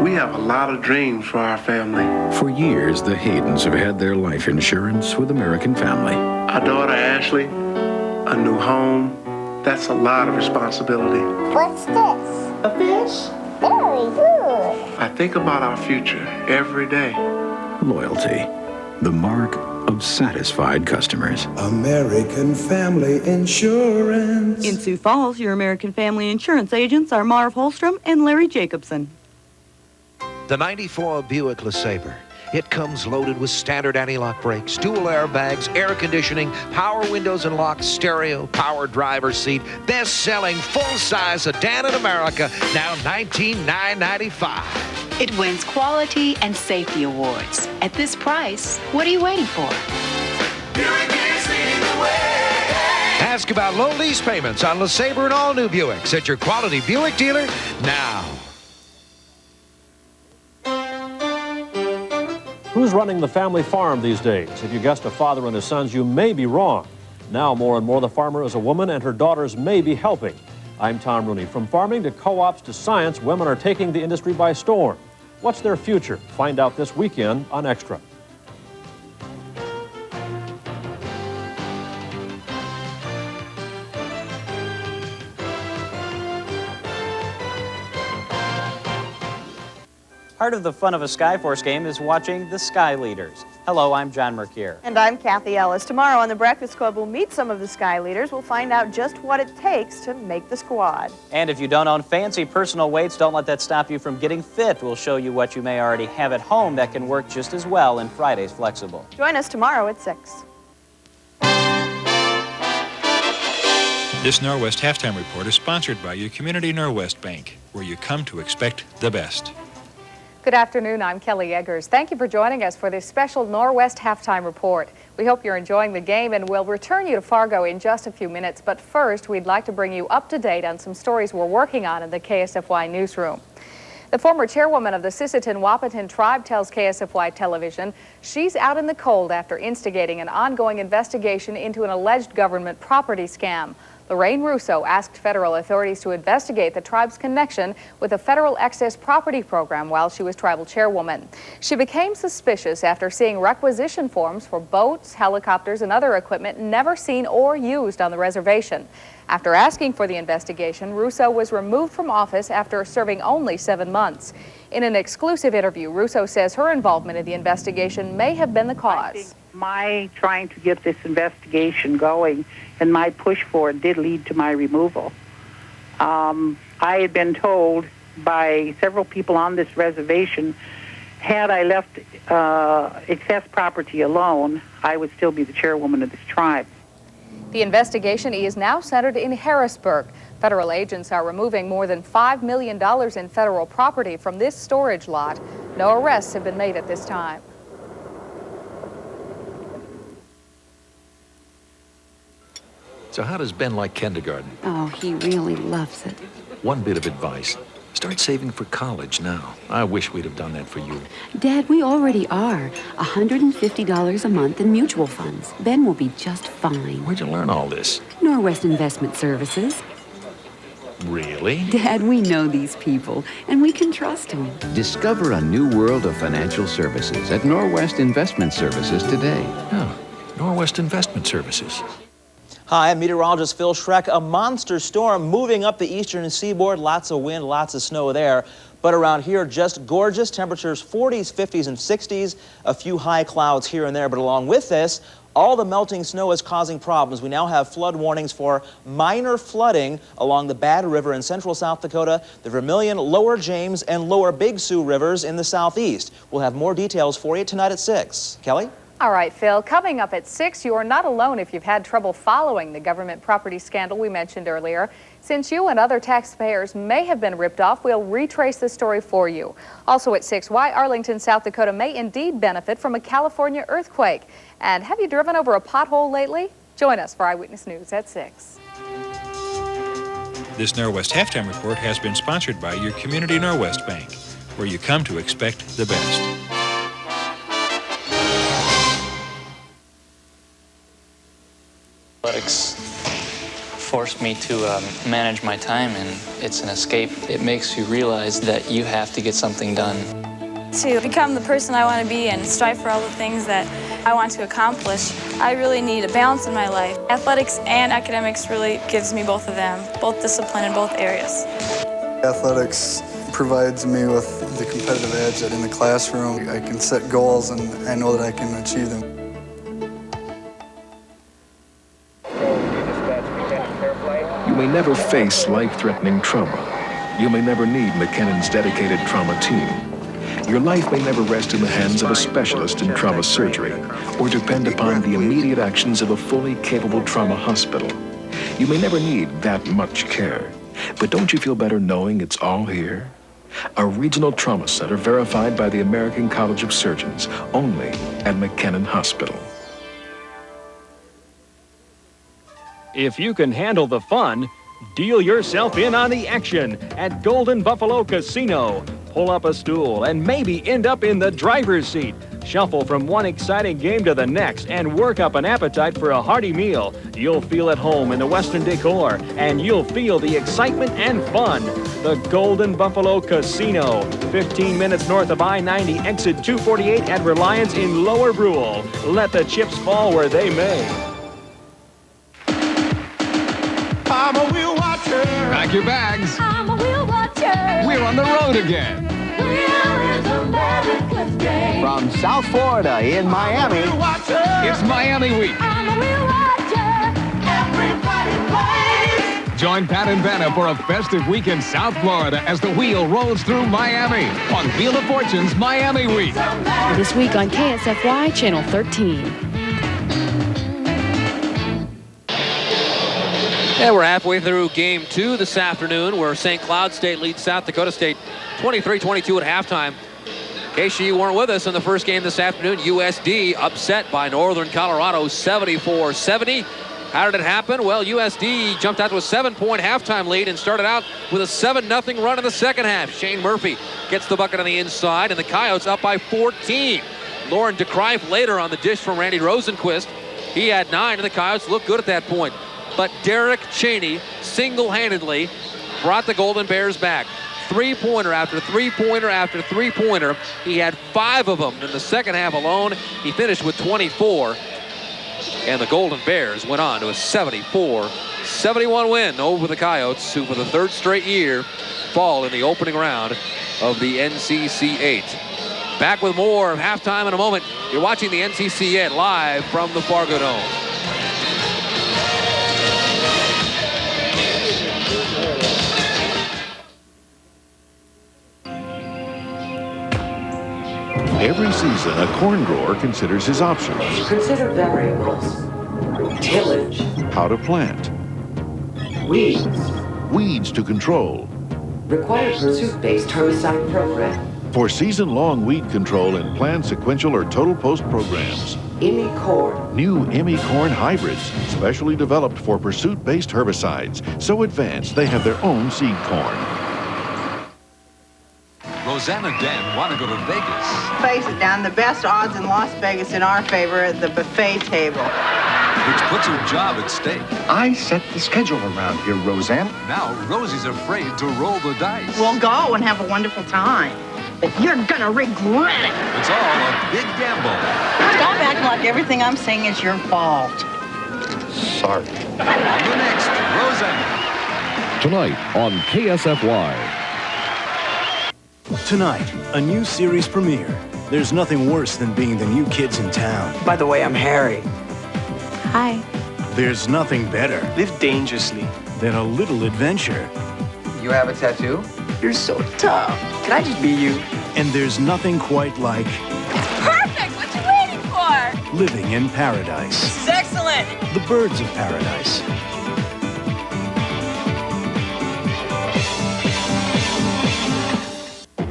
We have a lot of dreams for our family. For years, the Haydens have had their life insurance with American Family. Our daughter Ashley, a new home, that's a lot of responsibility. What's this? A fish? Very good. I think about our future every day. Loyalty, the mark of satisfied customers. American Family Insurance. In Sioux Falls, your American Family Insurance agents are Marv Holstrom and Larry Jacobson. The 94 Buick LeSabre. It comes loaded with standard anti-lock brakes, dual airbags, air conditioning, power windows and locks, stereo, power driver's seat, best-selling full-size sedan in America, now $19,995. It wins quality and safety awards. At this price, what are you waiting for? Ask about low lease payments on LeSabre and all new Buicks at your quality Buick dealer now. Who's running the family farm these days? If you guessed a father and his sons, you may be wrong. Now, more and more, the farmer is a woman, and her daughters may be helping. I'm Tom Rooney. From farming to co-ops to science, women are taking the industry by storm. What's their future? Find out this weekend on Extra. Part of the fun of a Skyforce game is watching the Sky Leaders. Hello, I'm John Mercier. And I'm Kathy Ellis. Tomorrow on the Breakfast Club, we'll meet some of the Sky Leaders. We'll find out just what it takes to make the squad. And if you don't own fancy personal weights, don't let that stop you from getting fit. We'll show you what you may already have at home that can work just as well in Friday's Flexible. Join us tomorrow at 6. This Norwest Halftime Report is sponsored by your Community Norwest Bank, where you come to expect the best. Good afternoon, I'm Kelly Eggers. Thank you for joining us for this special Norwest Halftime Report. We hope you're enjoying the game, and we'll return you to Fargo in just a few minutes. But first, we'd like to bring you up to date on some stories we're working on in the KSFY newsroom. The former chairwoman of the Sisseton-Wahpeton tribe tells KSFY television she's out in the cold after instigating an ongoing investigation into an alleged government property scam. Lorraine Russo asked federal authorities to investigate the tribe's connection with a federal excess property program while she was tribal chairwoman. She became suspicious after seeing requisition forms for boats, helicopters, and other equipment never seen or used on the reservation. After asking for the investigation, Russo was removed from office after serving only 7 months. In an exclusive interview, Russo says her involvement in the investigation may have been the cause. I think my trying to get this investigation going and my push for it did lead to my removal. I had been told by several people on this reservation, had I left excess property alone, I would still be the chairwoman of this tribe. The investigation is now centered in Harrisburg. Federal agents are removing more than $5 million in federal property from this storage lot. No arrests have been made at this time. So how does Ben like kindergarten? Oh, he really loves it. One bit of advice. Start saving for college now. I wish we'd have done that for you. Dad, we already are. $150 a month in mutual funds. Ben will be just fine. Where'd you learn all this? Norwest Investment Services. Really? Dad, we know these people, and we can trust them. Discover a new world of financial services at Norwest Investment Services today. Oh, Norwest Investment Services. Hi, I'm meteorologist Phil Schreck. A monster storm moving up the eastern seaboard. Lots of wind, lots of snow there. But around here, just gorgeous. Temperatures 40s, 50s, and 60s. A few high clouds here and there. But along with this, all the melting snow is causing problems. We now have flood warnings for minor flooding along the Bad River in central South Dakota, the Vermilion, Lower James, and Lower Big Sioux rivers in the southeast. We'll have more details for you tonight at 6. Kelly? All right, Phil, coming up at 6, you are not alone if you've had trouble following the government property scandal we mentioned earlier. Since you and other taxpayers may have been ripped off, we'll retrace the story for you. Also at 6, why Arlington, South Dakota may indeed benefit from a California earthquake. And have you driven over a pothole lately? Join us for Eyewitness News at 6. This Norwest Halftime Report has been sponsored by your Community Norwest Bank, where you come to expect the best. Athletics forced me to manage my time, and it's an escape. It makes you realize that you have to get something done. To become the person I want to be and strive for all the things that I want to accomplish, I really need a balance in my life. Athletics and academics really gives me both of them, both discipline in both areas. Athletics provides me with the competitive edge that in the classroom I can set goals and I know that I can achieve them. You may never face life-threatening trauma. You may never need McKinnon's dedicated trauma team. Your life may never rest in the hands of a specialist in trauma surgery or depend upon the immediate actions of a fully capable trauma hospital. You may never need that much care, but don't you feel better knowing it's all here? A regional trauma center verified by the American College of Surgeons, only at McKinnon Hospital. If you can handle the fun, deal yourself in on the action at Golden Buffalo Casino. Pull up a stool and maybe end up in the driver's seat. Shuffle from one exciting game to the next and work up an appetite for a hearty meal. You'll feel at home in the Western decor, and you'll feel the excitement and fun. The Golden Buffalo Casino, 15 minutes north of I-90, exit 248 at Reliance in Lower Brule. Let the chips fall where they may. I'm a wheel watcher. Pack your bags. I'm a wheel watcher. We're on the road again. Wheel is America's game. From South Florida in Miami, it's Miami Week. I'm a wheel watcher. Everybody plays. Join Pat and Vanna for a festive week in South Florida as the wheel rolls through Miami on Wheel of Fortune's Miami Week. This week on KSFY Channel 13. Yeah, we're halfway through Game 2 this afternoon, where St. Cloud State leads South Dakota State 23-22 at halftime. In case you weren't with us in the first game this afternoon, USD upset by Northern Colorado 74-70. How did it happen? Well, USD jumped out to a 7-point halftime lead and started out with a 7-0 run in the second half. Shane Murphy gets the bucket on the inside, and the Coyotes up by 14. Lauren DeCrife later on the dish from Randy Rosenquist. He had 9, and the Coyotes looked good at that point. But Derek Cheney single-handedly brought the Golden Bears back. Three-pointer after three-pointer after three-pointer. He had 5 of them in the second half alone. He finished with 24. And the Golden Bears went on to a 74-71 win over the Coyotes, who for the 3rd straight year fall in the opening round of the NCC 8. Back with more of halftime in a moment. You're watching the NCC 8 live from the Fargo Dome. Every season, a corn grower considers his options. Consider variables. Tillage. How to plant. Weeds. Weeds to control. Required pursuit-based herbicide program. For season-long weed control in planned sequential or total post programs. IMI corn. New IMI corn hybrids, specially developed for pursuit-based herbicides. So advanced, they have their own seed corn. Rosanna and Dan want to go to Vegas. Face it, Dan, the best odds in Las Vegas in our favor at the buffet table. Which puts her job at stake. I set the schedule around here, Roseanne. Now Rosie's afraid to roll the dice. We'll go and have a wonderful time. But you're gonna regret it. It's all a big gamble. Stop acting like everything I'm saying is your fault. Sorry. On the next, Rosanna. Tonight on KSFY. Tonight, a new series premiere. There's nothing worse than being the new kids in town. By the way, I'm Harry. Hi. There's nothing better Live dangerously. than a little adventure. You have a tattoo? You're so tough. Can I just be you? And there's nothing quite like Perfect! What you waiting for? living in paradise. This is excellent. The birds of paradise.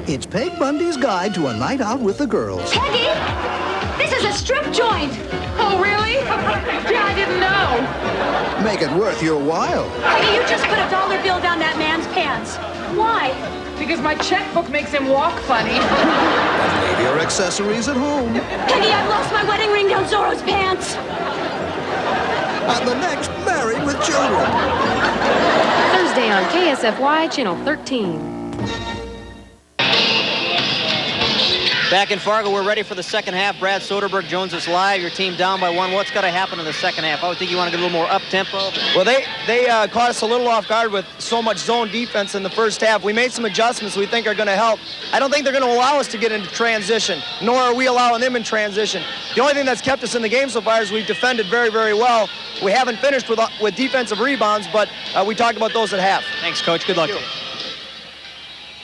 It's Peg Bundy's guide to a night out with the girls. Peggy! This is a strip joint! Oh, really? Yeah, I didn't know. Make it worth your while. Peggy, you just put a $1 bill down that man's pants. Why? Because my checkbook makes him walk funny. And leave your accessories at home. Peggy, I've lost my wedding ring down Zorro's pants. On the next Married with Children. Thursday on KSFY Channel 13. Back in Fargo, we're ready for the second half. Brad Soderberg joins us live. Your team down by 1. What's got to happen in the second half? I would think you want to get a little more up-tempo. Well, they caught us a little off guard with so much zone defense in the first half. We made some adjustments we think are going to help. I don't think they're going to allow us to get into transition, nor are we allowing them in transition. The only thing that's kept us in the game so far is we've defended very, very well. We haven't finished with defensive rebounds, but we talked about those at half. Thanks, Coach. Good luck.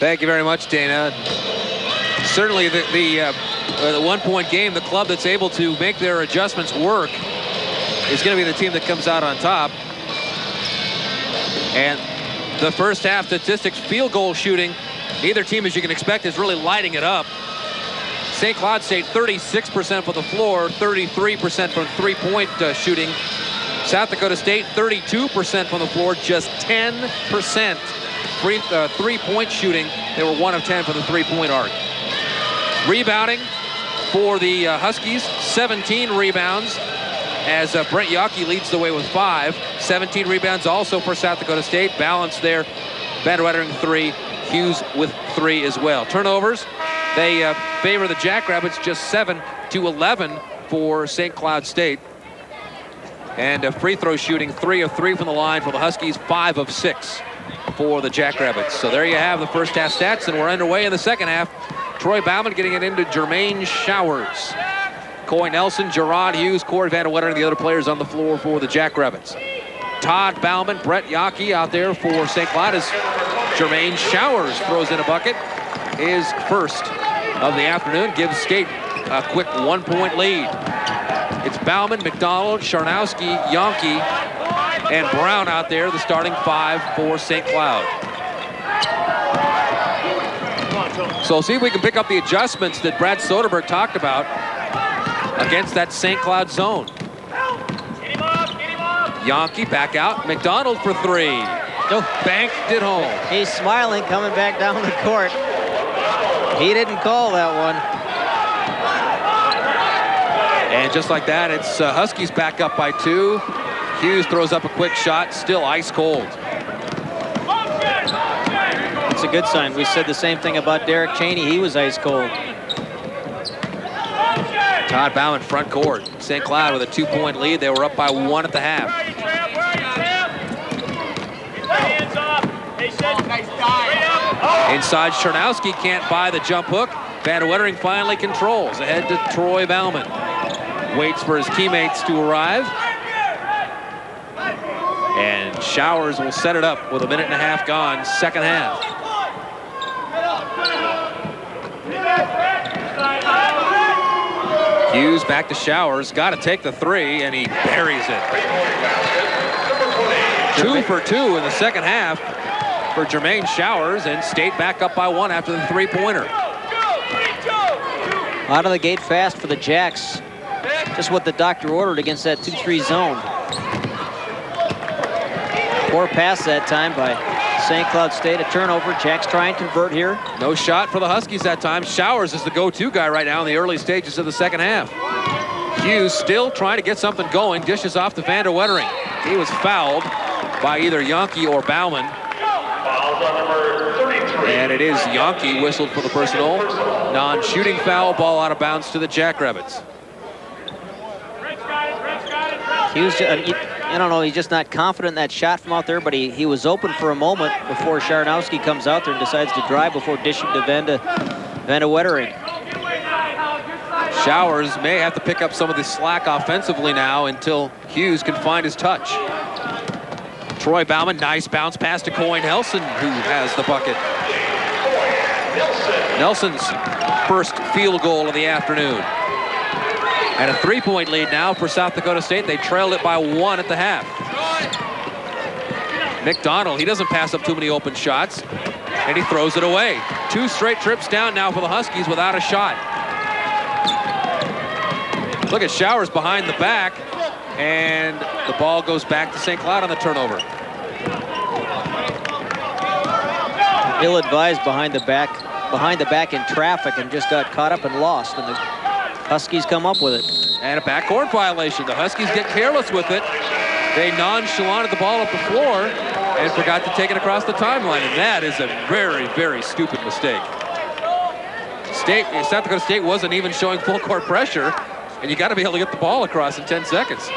Thank you very much, Dana. Certainly the one-point game, the club that's able to make their adjustments work is going to be the team that comes out on top. And the first half statistics, field goal shooting, neither team, as you can expect, is really lighting it up. St. Cloud State 36% from the floor, 33% from three-point shooting. South Dakota State 32% from the floor, just 10% three-point shooting. They were 1 of 10 from the three-point arc. Rebounding for the Huskies, 17 rebounds as Brent Yockey leads the way with 5. 17 rebounds also for South Dakota State. Balance there. Van Wettering 3, Hughes with 3 as well. Turnovers, they favor the Jackrabbits, just 7-11 for St. Cloud State. And free throw shooting, 3 of 3 from the line for the Huskies, 5 of 6 for the Jackrabbits. So there you have the first half stats, and we're underway in the second half. Troy Bauman getting it into Jermaine Showers. Coy Nelson, Gerard Hughes, Corey Van Wettering, the other players on the floor for the Jackrabbits. Todd Bauman, Brett Yockey out there for St. Cloud as Jermaine Showers throws in a bucket. His first of the afternoon, gives Skate a quick 1-point lead. It's Bauman, McDonald, Charnowski, Yonke, and Brown out there, the starting 5 for St. Cloud. So see if we can pick up the adjustments that Brad Soderberg talked about against that St. Cloud zone. Yankee back out. McDonald for three. Banked it home. He's smiling coming back down the court. He didn't call that one. And just like that, it's Huskies back up by 2. Hughes throws up a quick shot, still ice cold. It's a good sign. We said the same thing about Derek Cheney. He was ice cold. Todd Bauman front court. St. Cloud with a 2-point lead. They were up by 1 at the half. Inside, Chernowski can't buy the jump hook. Van Wettering finally controls. Ahead to Troy Bauman. Waits for his teammates to arrive. And Showers will set it up with 1.5 minutes gone, second half. Hughes back to Showers, got to take the 3, and he buries it. 2 for 2 in the second half for Jermaine Showers, and State back up by 1 after the 3-pointer. Out of the gate fast for the Jacks. Just what the doctor ordered against that 2-3 zone. Poor pass that time by St. Cloud State. A turnover. Jacks try and convert here. No shot for the Huskies that time. Showers is the go-to guy right now in the early stages of the second half. Hughes still trying to get something going. Dishes off to Van Wettering. He was fouled by either Yankee or Bauman. And it is Yankee whistled for the personal. Non-shooting foul, ball out of bounds to the Jackrabbits. Hughes, I don't know, he's just not confident in that shot from out there, but he was open for a moment before Chernowski comes out there and decides to drive before dishing to Van Wettering. Showers may have to pick up some of the slack offensively now until Hughes can find his touch. Troy Bauman, nice bounce pass to Coy Nelson, who has the bucket. Nelson's first field goal of the afternoon. And a 3-point lead now for South Dakota State. They trailed it by 1 at the half. McDonald, he doesn't pass up too many open shots, and he throws it away. 2 straight trips down now for the Huskies without a shot. Look at Showers behind the back, and the ball goes back to St. Cloud on the turnover. Ill-advised behind the back in traffic, and just got caught up and lost. And the Huskies come up with it. And a backcourt violation. The Huskies get careless with it. They nonchalanted the ball up the floor and forgot to take it across the timeline. And that is a very, very stupid mistake. South Dakota State wasn't even showing full court pressure, and you got to be able to get the ball across in 10 seconds.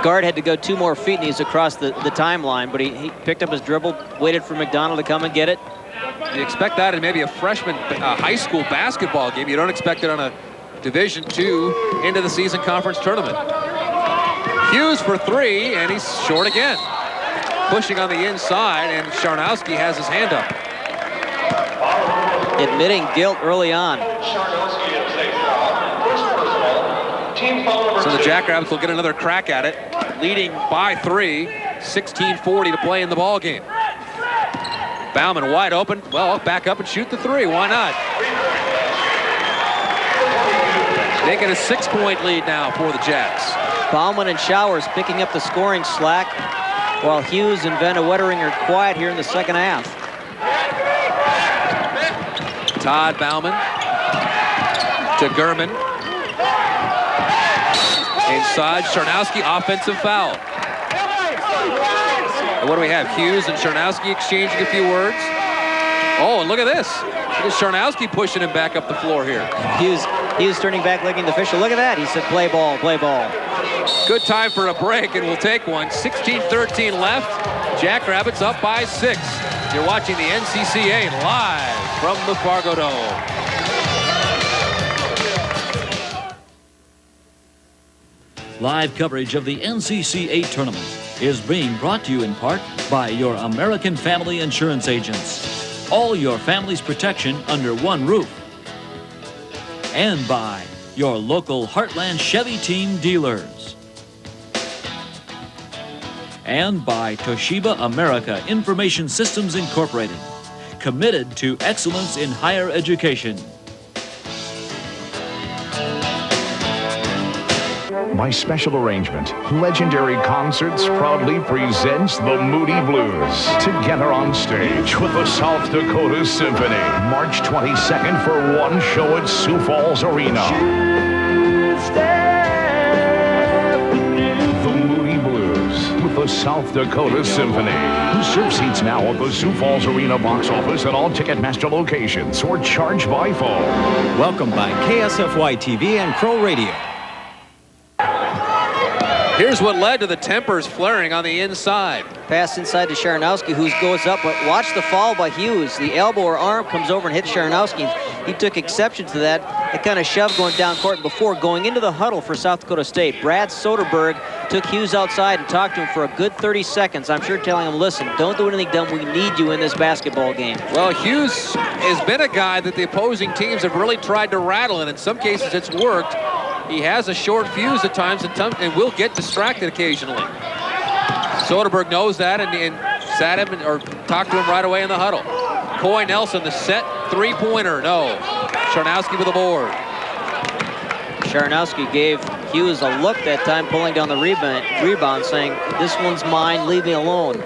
Guard had to go 2 more feet, and he's across the timeline, but he picked up his dribble, waited for McDonald to come and get it. You expect that in maybe a freshman high school basketball game. You don't expect it on a Division II end of the season conference tournament. Hughes for 3, and he's short again. Pushing on the inside, and Chernowski has his hand up. Admitting guilt early on. So the Jackrabbits will get another crack at it, leading by 3, 16:40 to play in the ball game. Bauman wide open. Well, back up and shoot the 3. Why not? Making a 6-point lead now for the Jacks. Bauman and Showers picking up the scoring slack, while Hughes and Van Wettering are quiet here in the second half. Todd Bauman to Gurman. Inside, Chernowski, offensive foul. And what do we have? Hughes and Chernowski exchanging a few words. Oh, and look at this. Look at Chernowski pushing him back up the floor here. Hughes turning back, looking at the official. Look at that. He said, play ball, play ball. Good time for a break, and we'll take one. 16:13 left. Jackrabbits up by 6. You're watching the NCCA live from the Fargo Dome. Live coverage of the NCCA tournament is being brought to you in part by your American Family Insurance agents. All your family's protection under one roof. And by your local Heartland Chevy Team dealers. And by Toshiba America Information Systems Incorporated, committed to excellence in higher education. by special arrangement, Legendary Concerts proudly presents the Moody Blues. Together on stage with the South Dakota Symphony. March 22nd for one show at Sioux Falls Arena. The Moody Blues with the South Dakota Symphony. Reserve seats now at the Sioux Falls Arena box office at all Ticketmaster locations or charge by phone. Welcome by KSFY TV and Crow Radio. Here's what led to the tempers flaring on the inside. Pass inside to Sharanowski, who goes up, but watch the fall by Hughes. The elbow or arm comes over and hits Sharanowski. He took exception to that. It kind of shoved going down court. And before going into the huddle for South Dakota State, Brad Soderberg took Hughes outside and talked to him for a good 30 seconds. I'm sure telling him, listen, don't do anything dumb. We need you in this basketball game. Well, Hughes has been a guy that the opposing teams have really tried to rattle, and in some cases it's worked. He has a short fuse at times and will get distracted occasionally. Soderberg knows that and sat him or talked to him right away in the huddle. Coy Nelson, the set three-pointer, no. Sharanowski with the board. Sharanowski gave Hughes a look that time, pulling down the rebound, saying, this one's mine, leave me alone.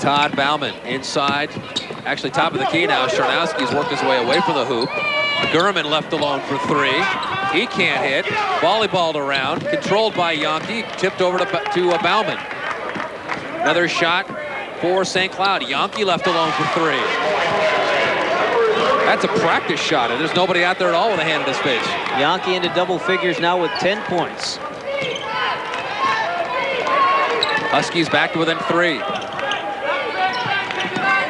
Todd Bauman inside. Actually, top of the key now. Sharanowski's worked his way away from the hoop. Gurman left alone for three. He can't hit. Volleyballed around. Controlled by Yonke. Tipped over to Bauman. Another shot for St. Cloud. Yonke left alone for three. That's a practice shot, and there's nobody out there at all with a hand in his face. Yonke into double figures now with 10 points. Huskies back to within three.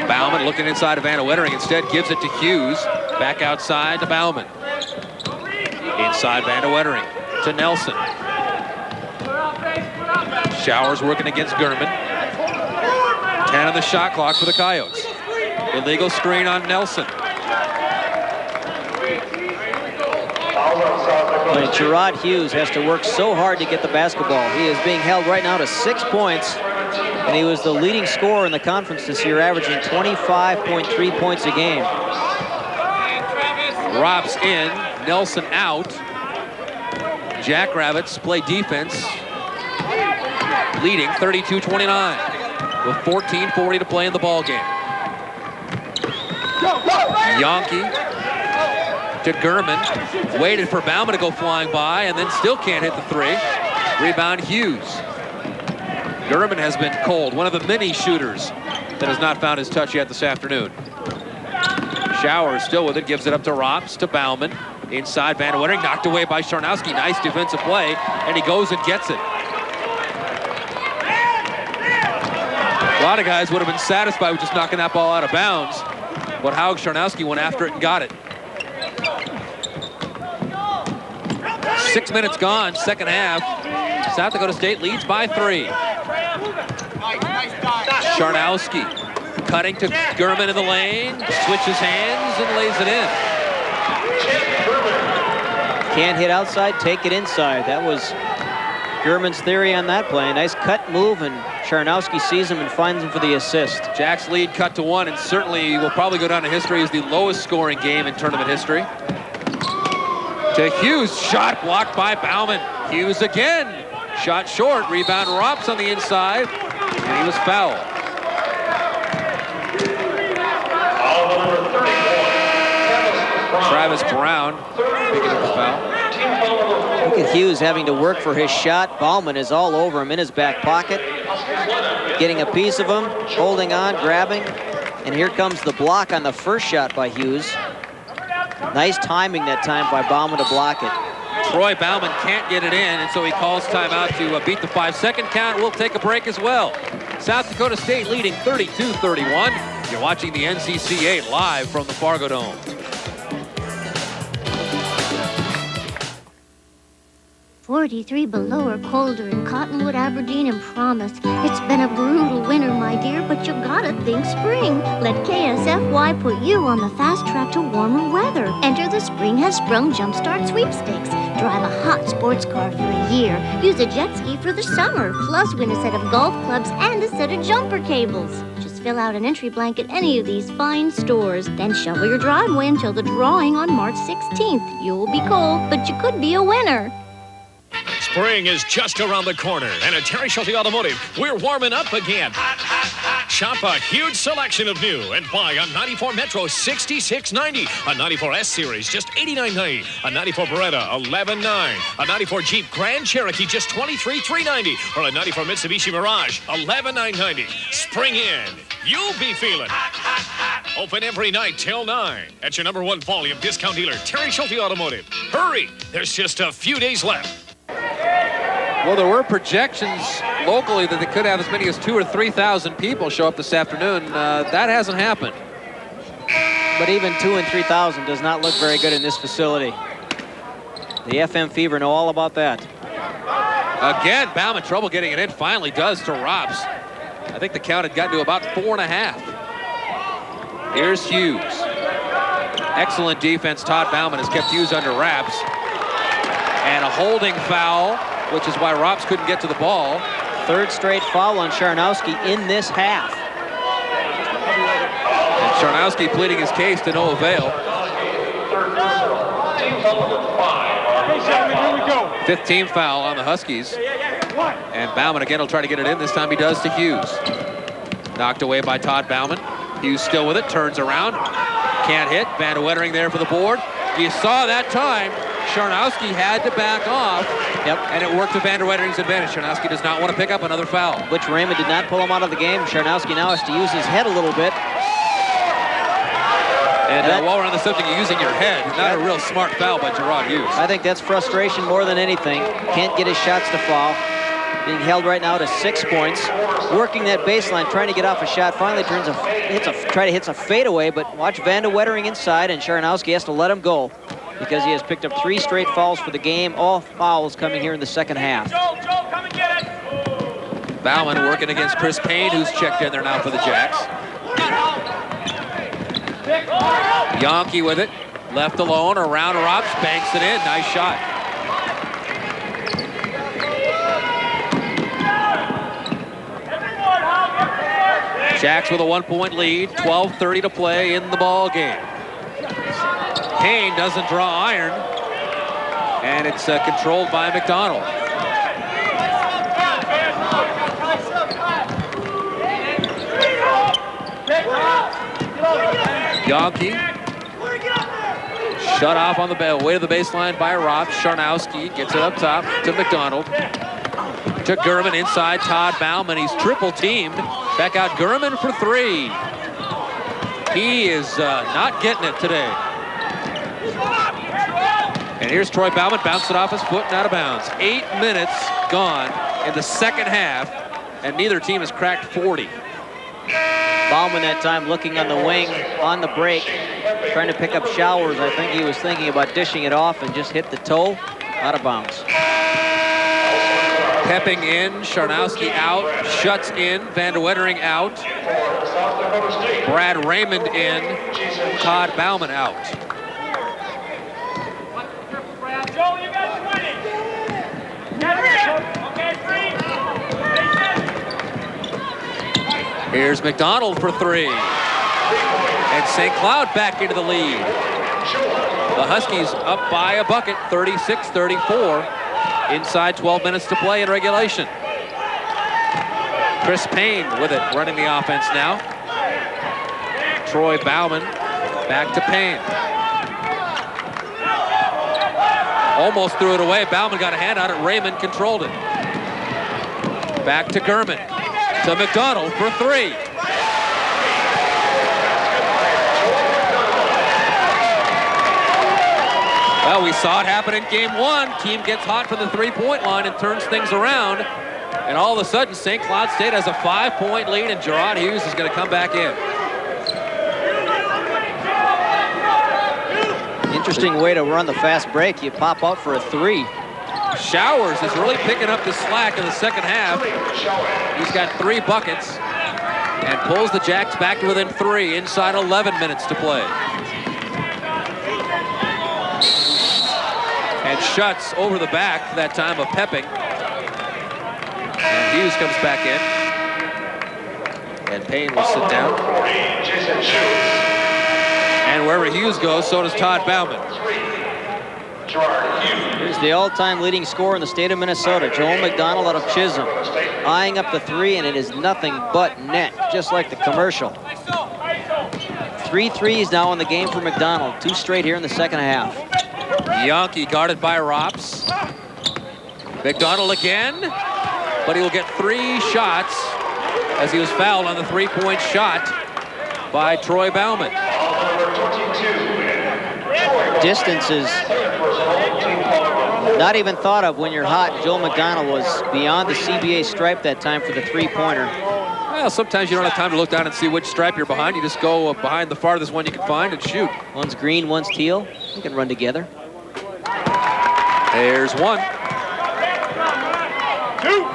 Bauman looking inside of Vanna Wettering. Instead gives it to Hughes. Back outside to Bauman. Inside Vanna Wettering to Nelson. Showers working against Gurman. 10 on the shot clock for the Coyotes. Illegal screen on Nelson. Gerard Hughes has to work so hard to get the basketball. He is being held right now to 6 points, and he was the leading scorer in the conference this year, averaging 25.3 points a game. Robs in, Nelson out. Jackrabbits play defense, leading 32-29 with 14:40 to play in the ball game. Yonke to Gurman, waited for Bauman to go flying by and then still can't hit the three. Rebound Hughes. Gurman has been cold, one of the many shooters that has not found his touch yet this afternoon. Showers still with it, gives it up to Robs, to Bauman. Inside, Vanna Wettering, knocked away by Sharanowski. Nice defensive play, and he goes and gets it. A lot of guys would have been satisfied with just knocking that ball out of bounds, but Haug Sharanowski went after it and got it. 6 minutes gone, second half. South Dakota State leads by 3. Sharanowski cutting to Gurman in the lane, switches hands and lays it in. Can't hit outside, take it inside. That was Gurman's theory on that play. Nice cut move, and Sharanowski sees him and finds him for the assist. Jack's lead cut to 1, and certainly will probably go down in history as the lowest scoring game in tournament history. To Hughes, shot blocked by Bauman. Hughes again, shot short, rebound Robs on the inside, and he was fouled. Travis Brown picking up the foul. Look at Hughes having to work for his shot. Bauman is all over him in his back pocket, getting a piece of him, holding on, grabbing, and here comes the block on the first shot by Hughes. Nice timing that time by Bauman to block it. Troy Bauman can't get it in, and so he calls timeout to beat the 5-second count. We'll take a break as well. South Dakota State leading 32-31. You're watching the NCC 8 live from the Fargo Dome. .43 below or colder in Cottonwood, Aberdeen, and Promise. It's been a brutal winter, my dear, but you gotta think spring. Let KSFY put you on the fast track to warmer weather. Enter the Spring Has Sprung Jumpstart Sweepstakes. Drive a hot sports car for a year. Use a jet ski for the summer. Plus win a set of golf clubs and a set of jumper cables. Just fill out an entry blank at any of these fine stores. Then shovel your driveway until the drawing on March 16th. You'll be cold, but you could be a winner. Spring is just around the corner, and at Terry Schulte Automotive, we're warming up again. Shop a huge selection of new and buy a 94 Metro $66.90, a 94 S Series just $89.90, a 94 Beretta $11.9, a 94 Jeep Grand Cherokee just $23,390, or a 94 Mitsubishi Mirage $11,990. Spring in, you'll be feeling. Open every night till 9 at your #1 volume discount dealer, Terry Schulte Automotive. Hurry, there's just a few days left. Well, there were projections locally that they could have as many as 2,000 or 3,000 people show up this afternoon. That hasn't happened. But even 2,000 and 3,000 does not look very good in this facility. The FM Fever know all about that. Again, Bauman trouble getting it in. Finally does to Robs. I think the count had gotten to about 4.5. Here's Hughes. Excellent defense. Todd Bauman has kept Hughes under wraps. And a holding foul, which is why Robs couldn't get to the ball. Third straight foul on Sharnowski in this half. And Sharnowski pleading his case to no avail. 15th foul on the Huskies. And Bauman again will try to get it in. This time he does to Hughes. Knocked away by Todd Bauman. Hughes still with it, turns around. Can't hit. Van de Wettering there for the board. You saw that time. Sharnowski had to back off. Yep. And it worked to Van der Wettering's advantage. Sharnowski does not want to pick up another foul. Which Raymond did not pull him out of the game. Sharnowski now has to use his head a little bit. And while we're on the subject of using your head, not a real smart foul by Gerard Hughes. I think that's frustration more than anything. Can't get his shots to fall. Being held right now to 6 points. Working that baseline, trying to get off a shot. Finally tries to hit a fadeaway, but watch Van de Wettering inside, and Sharnowski has to let him go because he has picked up 3 straight fouls for the game. All fouls coming here in the second half. Bauman working against Chris Payne, who's checked in there now for the Jacks. Yonke with it, left alone, around Robs, banks it in, nice shot. Jacks with a 1-point lead, 12:30 to play in the ball game. Payne doesn't draw iron, and it's controlled by McDonald. Yonke shut off on the way to the baseline by Robs. Sharnowski gets it up top to McDonald. To Gurman inside Todd Bauman. He's triple teamed. Back out Gurman for 3. He is not getting it today. And here's Troy Bauman, bounced it off his foot and out of bounds. 8 minutes gone in the second half, and neither team has cracked 40. Bauman that time looking on the wing on the break, trying to pick up showers. I think he was thinking about dishing it off and just hit the toe out of bounds. Pepping in, Sharnowski out, shuts in, Van de Wettering out. Brad Raymond in, Todd Bauman out. Here's McDonald for 3. And St. Cloud back into the lead. The Huskies up by a bucket, 36-34. Inside 12 minutes to play in regulation. Chris Payne with it, running the offense now. Troy Bauman back to Payne. Almost threw it away. Bauman got a hand on it. Raymond controlled it. Back to Gurman. To McDonald for 3. Well, we saw it happen in game 1. Team gets hot from the 3-point line and turns things around. And all of a sudden, St. Cloud State has a 5-point lead, and Gerard Hughes is going to come back in. Interesting way to run the fast break. You pop out for a 3. Showers is really picking up the slack in the second half. He's got 3 buckets and pulls the Jacks back to within 3 inside 11 minutes to play. And shuts over the back, that time of Pepping. And Hughes comes back in. And Payne will sit down. And wherever Hughes goes, so does Todd Bauman. Here's the all-time leading scorer in the state of Minnesota, Joel McDonald out of Chisholm. Eyeing up the three, and it is nothing but net, just like the commercial. 3 threes now in the game for McDonald. 2 straight here in the second half. Yankee guarded by Rops. McDonald again, but he will get 3 shots as he was fouled on the 3-point shot by Troy Bauman. Distance is not even thought of when you're hot. Joel McDonald was beyond the CBA stripe that time for the 3-pointer. Well, sometimes you don't have time to look down and see which stripe you're behind. You just go behind the farthest one you can find and shoot. One's green, one's teal. You can run together. There's one. 2.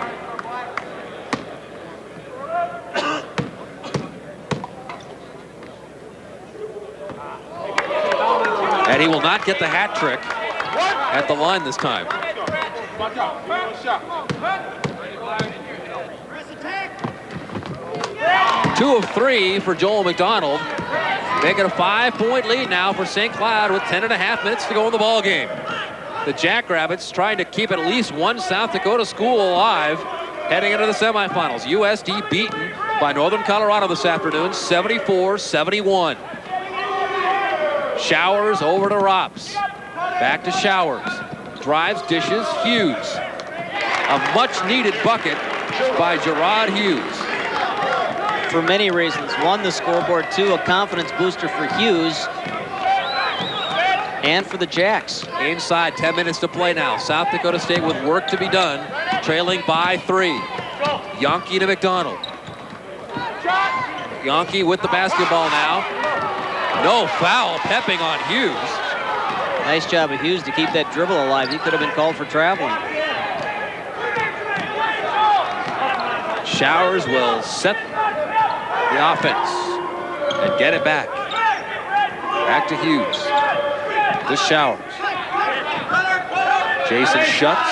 And he will not get the hat trick at the line this time. 2 of 3 for Joel McDonald. Making a 5-point lead now for St. Cloud with 10.5 minutes to go in the ball game. The Jackrabbits trying to keep at least one South Dakota school alive heading into the semifinals. USD beaten by Northern Colorado this afternoon, 74-71. Showers over to Rops. Back to Showers. Drives, dishes, Hughes. A much-needed bucket by Gerard Hughes. For many reasons. 1, the scoreboard. 2, a confidence booster for Hughes. And for the Jacks. Inside, 10 minutes to play now. South Dakota State with work to be done. Trailing by 3. Yankee to McDonald. Yankee with the basketball now. No foul, pepping on Hughes. Nice job of Hughes to keep that dribble alive. He could have been called for traveling. Showers will set the offense and get it back. Back to Hughes. To Showers. Jason shuts.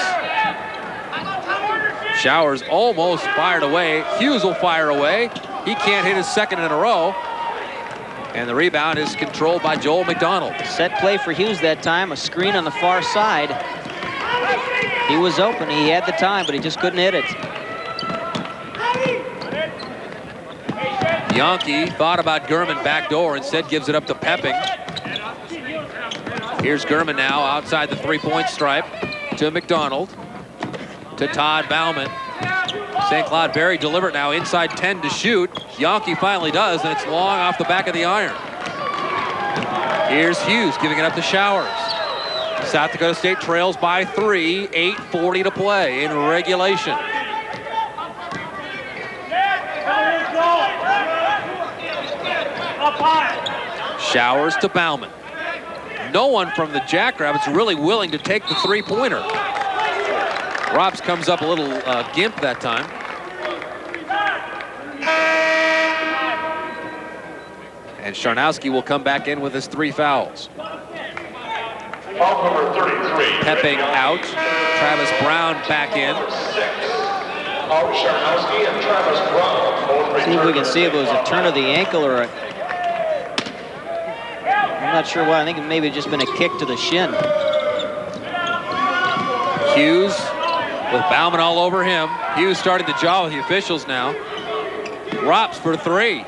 Showers almost fired away. Hughes will fire away. He can't hit his second in a row. And the rebound is controlled by Joel McDonald. Set play for Hughes that time. A screen on the far side. He was open. He had the time, but he just couldn't hit it. Yankee thought about Gurman backdoor, instead gives it up to Pepping. Here's Gurman now outside the 3-point stripe to McDonald. To Todd Bauman. St. Cloud very deliberate now, inside 10 to shoot. Yankee finally does, and it's long off the back of the iron. Here's Hughes giving it up to Showers. South Dakota State trails by 3, 8:40 to play in regulation. Showers to Bauman. No one from the Jackrabbits really willing to take the 3-pointer. Robs comes up a little gimp that time. And Charnowski will come back in with his 3 fouls. Foul number 33. Pepping out. Travis Brown back in. Out Charnowski and Travis Brown. See if we can see if it was a turn of the ankle or a... I'm not sure why. I think it maybe just been a kick to the shin. Hughes with Bauman all over him. Hughes starting to jaw with the officials now. Rops for 3.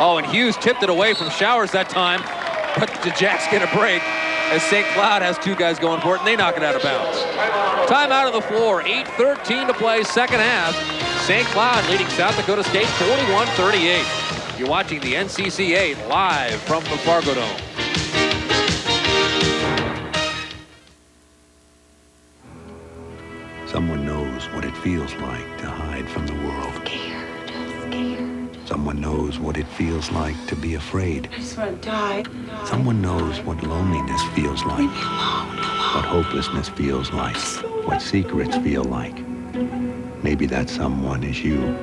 Oh, and Hughes tipped it away from Showers that time, but the Jacks get a break as St. Cloud has 2 guys going for it, and they knock it out of bounds. Time out of the floor, 8:13 to play, second half. St. Cloud leading South Dakota State 41-38. You're watching the NCC 8 live from the Fargo Dome. Someone knows what it feels like to hide from the world. Someone knows what it feels like to be afraid. I just want to die. Someone knows what loneliness feels like. What hopelessness feels like. What secrets feel like. Maybe that someone is you.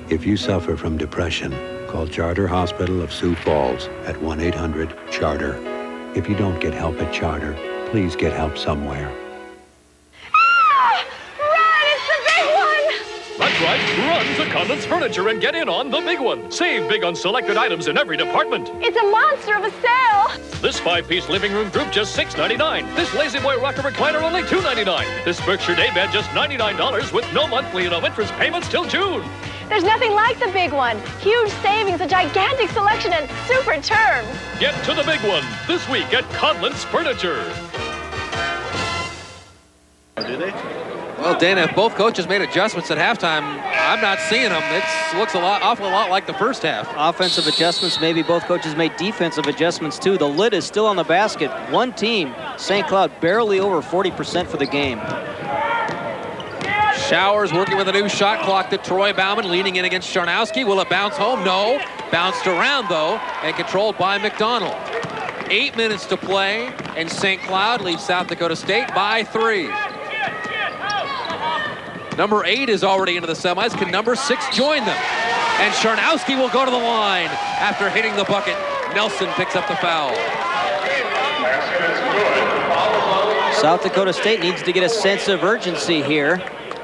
If you suffer from depression, call Charter Hospital of Sioux Falls at 1-800-CHARTER. If you don't get help at Charter, please get help somewhere. The That's right. Run to Conlon's Furniture and get in on the big one. Save big on selected items in every department. It's a monster of a sale. This 5-piece living room group just $6.99. This Lazy Boy rocker recliner only $2.99. This Berkshire Daybed just $99 with no monthly and no interest payments till June. There's nothing like the big one. Huge savings, a gigantic selection, and super terms. Get to the big one this week at Conlon's Furniture. Do they? Well, Dana, if both coaches made adjustments at halftime, I'm not seeing them. It looks awful lot like the first half. Offensive adjustments, maybe both coaches made defensive adjustments too. The lid is still on the basket. One team, St. Cloud, barely over 40% for the game. Showers working with a new shot clock to Troy Bauman, leaning in against Charnowski. Will it bounce home? No. Bounced around, though, and controlled by McDonald. 8 minutes to play, and St. Cloud leads South Dakota State by 3. Number 8 is already into the semis. Can number 6 join them? And Charnowski will go to the line after hitting the bucket. Nelson picks up the foul. South Dakota State needs to get a sense of urgency here.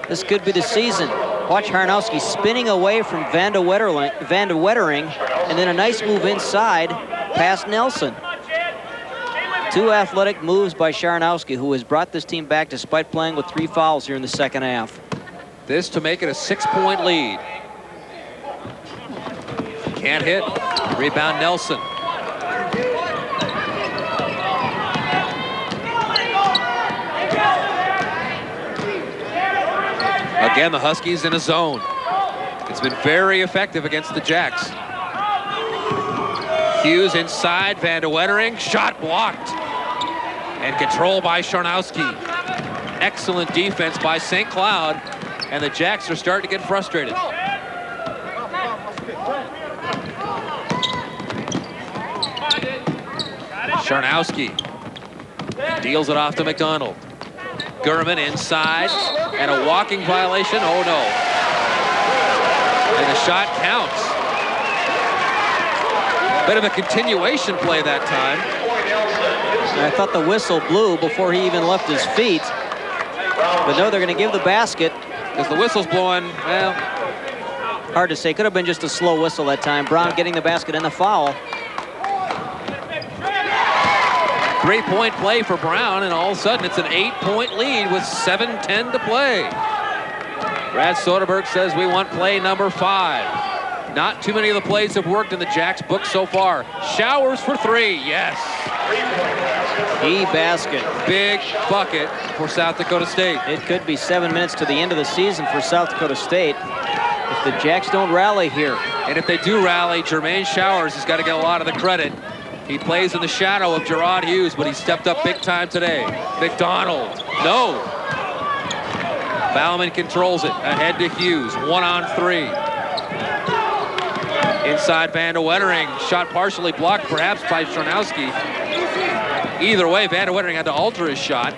This could be the season. Watch Charnowski spinning away from Van de Wettering, and then a nice move inside past Nelson. 2 athletic moves by Charnowski, who has brought this team back despite playing with 3 fouls here in the second half. This to make it a 6-point lead. Can't hit. Rebound Nelson. Again, the Huskies in a zone. It's been very effective against the Jacks. Hughes inside, Van de Wettering, shot blocked. And control by Charnowski. Excellent defense by St. Cloud, and the Jacks are starting to get frustrated. Charnowski deals it off to McDonald. Gurman inside, and a walking violation. Oh no. And the shot counts. Bit of a continuation play that time. I thought the whistle blew before he even left his feet. But no, they're going to give the basket. Because the whistle's blowing, well. Hard to say. Could have been just a slow whistle that time. Brown getting the basket and the foul. 3-point play for Brown, and all of a sudden it's an 8-point lead with 7:10 to play. Brad Soderberg says we want play number 5. Not too many of the plays have worked in the Jacks book so far. Showers for 3, yes. Key basket. Big bucket for South Dakota State. It could be 7 minutes to the end of the season for South Dakota State if the Jacks don't rally here. And if they do rally, Jermaine Showers has got to get a lot of the credit. He plays in the shadow of Gerard Hughes, but he stepped up big time today. McDonald, no. Bauman controls it, ahead to Hughes, 1-on-3. Inside Van de Wettering, shot partially blocked perhaps by Charnowski. Either way, Van de Wettering had to alter his shot.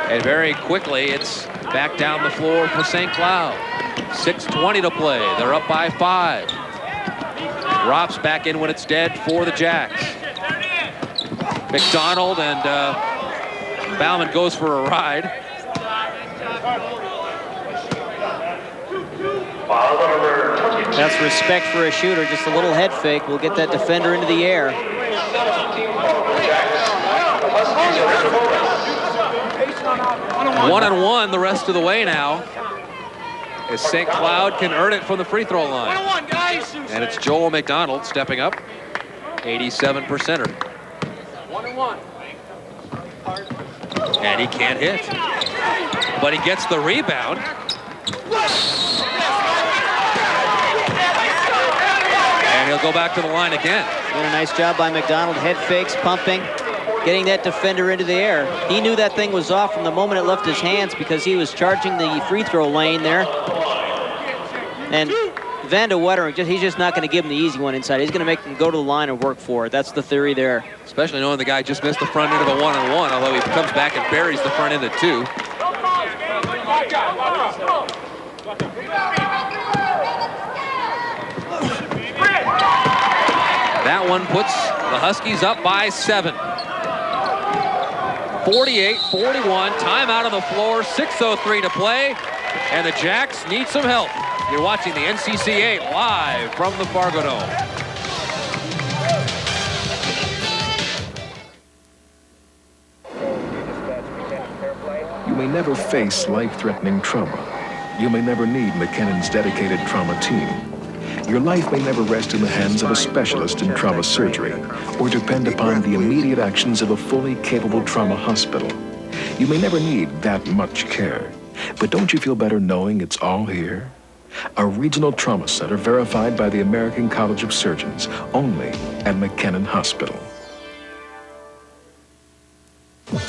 And very quickly, it's back down the floor for St. Cloud. 6:20 to play, they're up by 5. Drops back in when it's dead for the Jacks. McDonald and Bauman goes for a ride. That's respect for a shooter. Just a little head fake. We'll get that defender into the air. 1-on-1 the rest of the way now, as St. Cloud can earn it from the free throw line. And it's Joel McDonald stepping up, 87%er. 1-on-1. And he can't hit, but he gets the rebound. And he'll go back to the line again. Doing a nice job by McDonald. Head fakes, pumping, getting that defender into the air. He knew that thing was off from the moment it left his hands because he was charging the free throw lane there. And Van de Wettering, he's just not going to give him the easy one inside. He's going to make him go to the line and work for it. That's the theory there. Especially knowing the guy just missed the front end of a 1-on-1, although he comes back and buries the front end of 2. That one puts the Huskies up by 7. 48-41, timeout on the floor, 6:03 to play. And the Jacks need some help. You're watching the NCC 8 live from the Fargo Dome. You may never face life-threatening trauma. You may never need McKinnon's dedicated trauma team. Your life may never rest in the hands of a specialist in trauma surgery or depend upon the immediate actions of a fully capable trauma hospital. You may never need that much care. But don't you feel better knowing it's all here? A regional trauma center verified by the American College of Surgeons, only at McKinnon Hospital.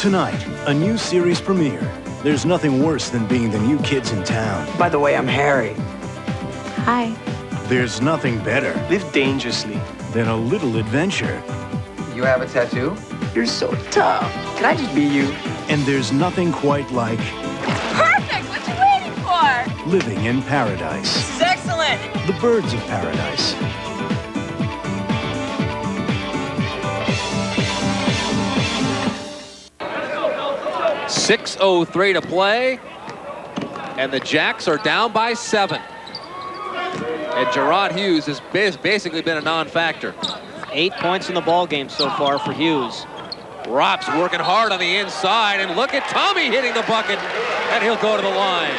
Tonight, a new series premiere. There's nothing worse than being the new kids in town. By the way, I'm Harry. Hi. There's nothing better Live dangerously. than a little adventure. You have a tattoo? You're so tough. Can I just be you? And there's nothing quite like Perfect! What you waiting for? living in paradise. This is excellent! The Birds of Paradise. .6:03 to play, and the Jacks are down by 7. And Gerard Hughes has basically been a non-factor. 8 points in the ball game so far for Hughes. Rops working hard on the inside, and look at Tommy hitting the bucket, and he'll go to the line.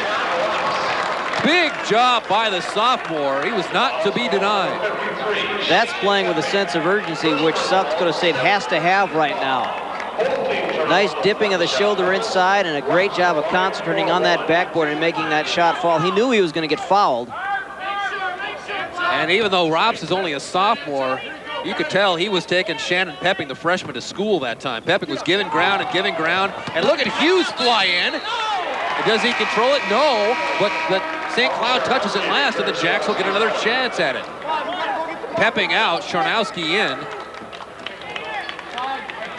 Big job by the sophomore. He was not to be denied. That's playing with a sense of urgency, which South Dakota State has to have right now. Nice dipping of the shoulder inside, and a great job of concentrating on that backboard and making that shot fall. He knew he was going to get fouled. And even though Robs is only a sophomore, you could tell he was taking Shannon Pepping, the freshman, to school that time. Pepping was giving ground and giving ground. And look at Hughes fly in. Does he control it? No, but St. Cloud touches it last, and the Jacks will get another chance at it. Pepping out, Charnowski in.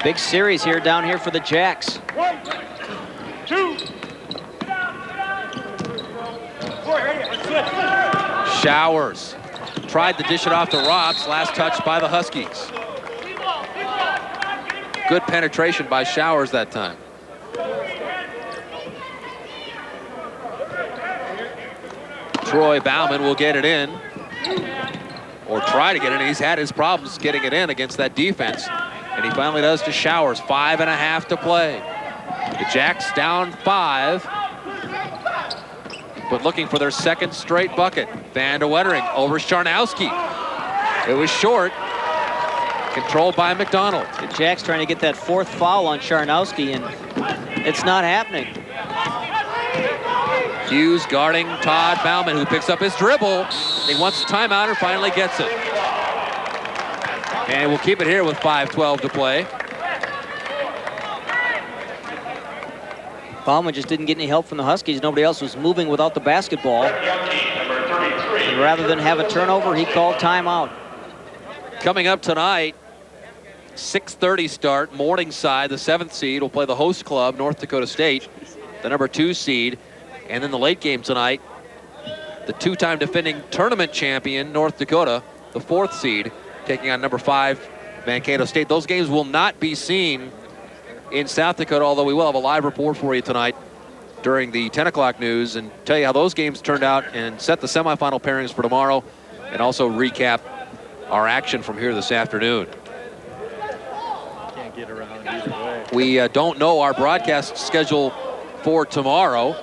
Big series here down here for the Jacks. 1, 2. Showers tried to dish it off to Robs. Last touch by the Huskies. Good penetration by Showers that time. Troy Bauman will get it in, or try to get it in. He's had his problems getting it in against that defense, and he finally does to Showers. 5.5 to play. The Jacks down 5, but looking for their second straight bucket. Van de Wettering over Charnowski. It was short, controlled by McDonald. The Jacks trying to get that 4th foul on Charnowski, and it's not happening. Hughes guarding Todd Bauman, who picks up his dribble. He wants a timeout and finally gets it. And we'll keep it here with 5:12 to play. Bauman just didn't get any help from the Huskies. Nobody else was moving without the basketball. And rather than have a turnover, he called timeout. Coming up tonight, 6:30 start, Morningside, the 7th seed, will play the host club, North Dakota State, the number 2 seed. And then the late game tonight, the 2-time defending tournament champion, North Dakota, the 4th seed, taking on number 5, Mankato State. Those games will not be seen in South Dakota, although we will have a live report for you tonight during the 10 o'clock news and tell you how those games turned out and set the semifinal pairings for tomorrow, and also recap our action from here this afternoon. Can't get around either way. We don't know our broadcast schedule for tomorrow,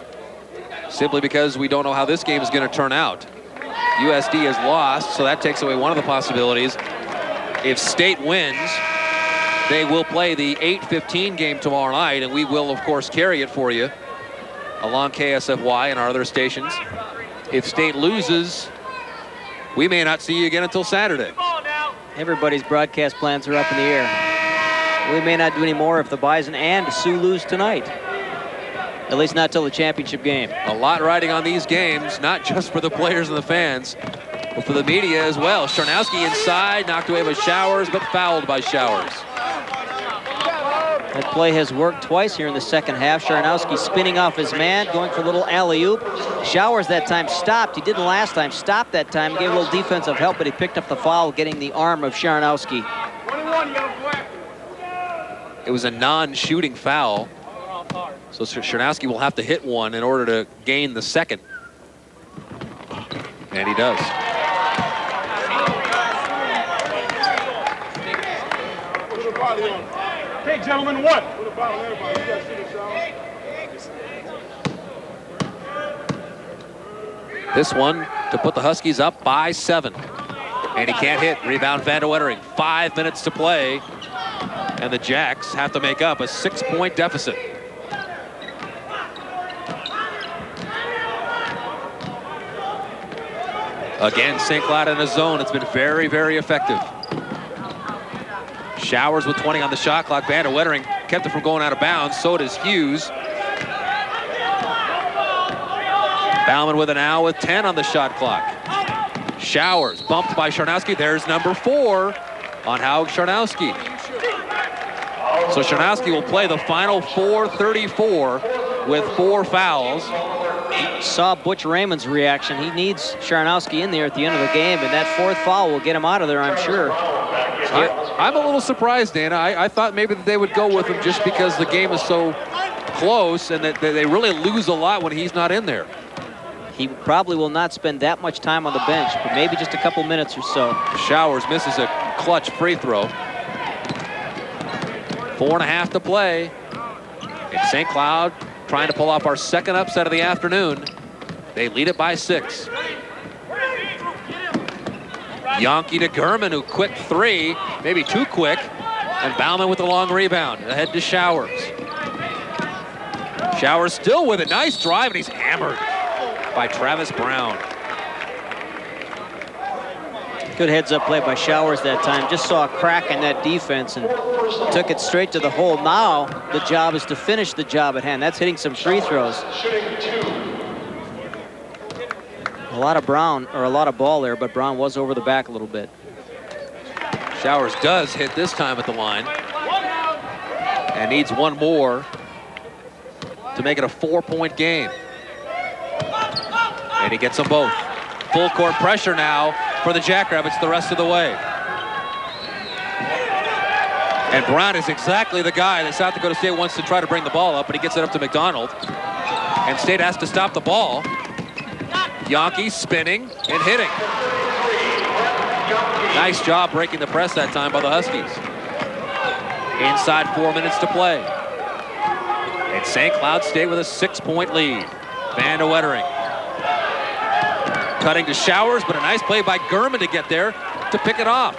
simply because we don't know how this game is going to turn out. USD has lost, so that takes away one of the possibilities. If State wins, they will play the 8:15 game tomorrow night, and we will, of course, carry it for you along KSFY and our other stations. If State loses, we may not see you again until Saturday. Everybody's broadcast plans are up in the air. We may not do any more if the Bison and Sioux lose tonight. At least not till the championship game. A lot riding on these games, not just for the players and the fans, but for the media as well. Charnowski inside, knocked away by Showers, but fouled by Showers. That play has worked twice here in the second half. Charnowski spinning off his man, going for a little alley-oop. Showers that time stopped. He didn't last time. Stopped that time, gave a little defensive help, but he picked up the foul, getting the arm of Charnowski. It was a non-shooting foul. So Chernowski will have to hit one in order to gain the second. And he does. Hey, gentlemen, what? This one to put the Huskies up by 7. And he can't hit. Rebound Van de Wettering. 5 minutes to play. And the Jacks have to make up a 6-point deficit. Again, St. Cloud in a zone. It's been very, very effective. Showers with 20 on the shot clock. Van de Wettering kept it from going out of bounds. So does Hughes. Bauman with an owl with 10 on the shot clock. Showers bumped by Chernowski. There's number 4 on Haug Chernowski. So Chernowski will play the final 4:34 with 4 fouls. Saw Butch Raymond's reaction. He needs Chernowski in there at the end of the game, and that 4th foul will get him out of there, I'm sure. I'm a little surprised, Dana. I thought maybe that they would go with him just because the game is so close and that they really lose a lot when he's not in there. He probably will not spend that much time on the bench, but maybe just a couple minutes or so. Showers misses a clutch free throw. 4.5 to play. And St. Cloud trying to pull off our second upset of the afternoon. They lead it by 6. Yonke to Gurman, who quick 3, maybe too quick. And Bauman with the long rebound. Ahead to Showers. Showers still with a nice drive, and he's hammered by Travis Brown. Good heads-up play by Showers that time. Just saw a crack in that defense and took it straight to the hole. Now the job is to finish the job at hand. That's hitting some free throws. A lot of Brown, or a lot of ball there, but Brown was over the back a little bit. Showers does hit this time at the line. And needs one more to make it a 4-point game. And he gets them both. Full court pressure now for the Jackrabbits the rest of the way. And Brown is exactly the guy that South Dakota State wants to try to bring the ball up, but he gets it up to McDonald. And State has to stop the ball. Yonke spinning and hitting. Nice job breaking the press that time by the Huskies. Inside 4 minutes to play. And St. Cloud State with a 6-point lead. Van de Wettering. Cutting to Showers, but a nice play by Gurman to get there to pick it off.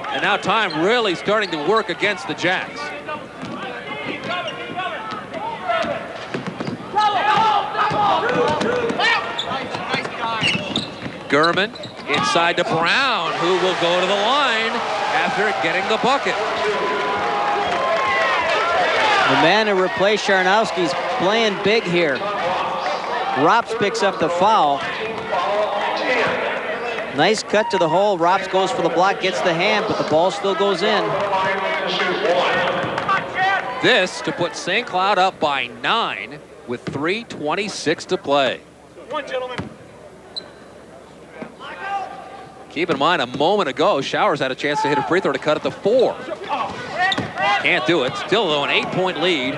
And now time really starting to work against the Jacks. Gurman inside to Brown, who will go to the line after getting the bucket. The man who replaced Chernowski's playing big here. Rops picks up the foul. Nice cut to the hole. Rops goes for the block, gets the hand, but the ball still goes in. This to put St. Cloud up by 9 with 3:26 to play. One, gentlemen. Keep in mind, a moment ago, Showers had a chance to hit a free throw to cut it to 4. Can't do it. Still, though, an 8-point lead.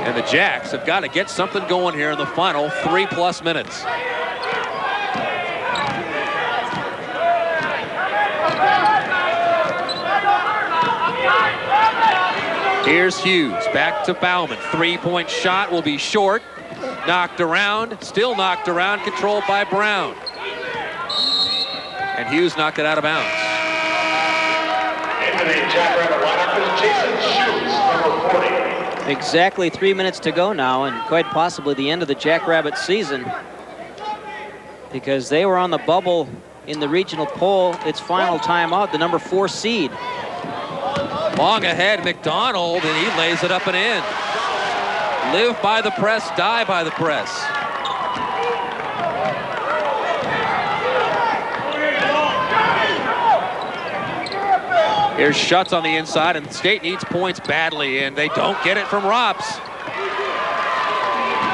And the Jacks have got to get something going here in the final 3+ minutes. Here's Hughes, back to Bauman. 3-point shot will be short. Knocked around, still knocked around, controlled by Brown. And Hughes knocked it out of bounds. Into the Jackrabbit lineup is Jason Hughes, number 40. Exactly 3 minutes to go now, and quite possibly the end of the Jackrabbit season, because they were on the bubble in the regional poll. Its final timeout, the number 4 seed. Long ahead, McDonald, and he lays it up and in. Live by the press, die by the press. Here's Schutz on the inside, and State needs points badly, and they don't get it from Rops.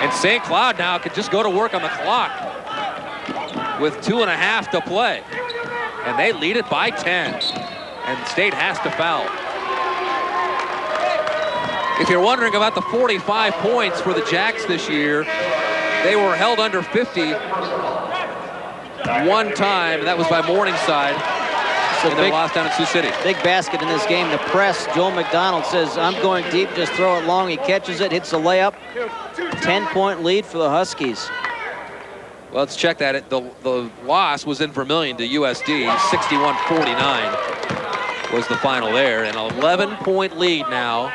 And St. Cloud now could just go to work on the clock with 2.5 to play. And they lead it by 10. And State has to foul. If you're wondering about the 45 points for the Jacks this year, they were held under 50 one time, and that was by Morningside. So they lost down in Sioux City. Big basket in this game. The press, Joel McDonald says, I'm going deep, just throw it long. He catches it, hits a layup. 10-point lead for the Huskies. Well, let's check that. The loss was in Vermillion to USD. 61-49 was the final there. An 11-point lead now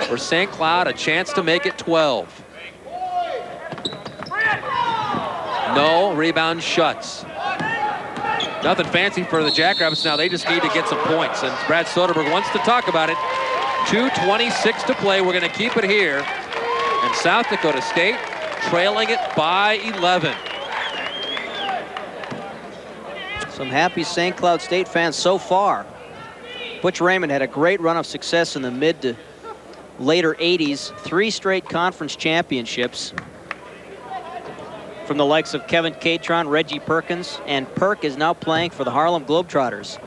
for St. Cloud. A chance to make it 12. No, rebound shuts. Nothing fancy for the Jackrabbits now. They just need to get some points. And Brad Soderberg wants to talk about it. 2:26 to play. We're going to keep it here. And South Dakota State trailing it by 11. Some happy St. Cloud State fans so far. Butch Raymond had a great run of success in the mid to later 80s. 3 straight conference championships from the likes of Kevin Catron, Reggie Perkins, and Perk is now playing for the Harlem Globetrotters.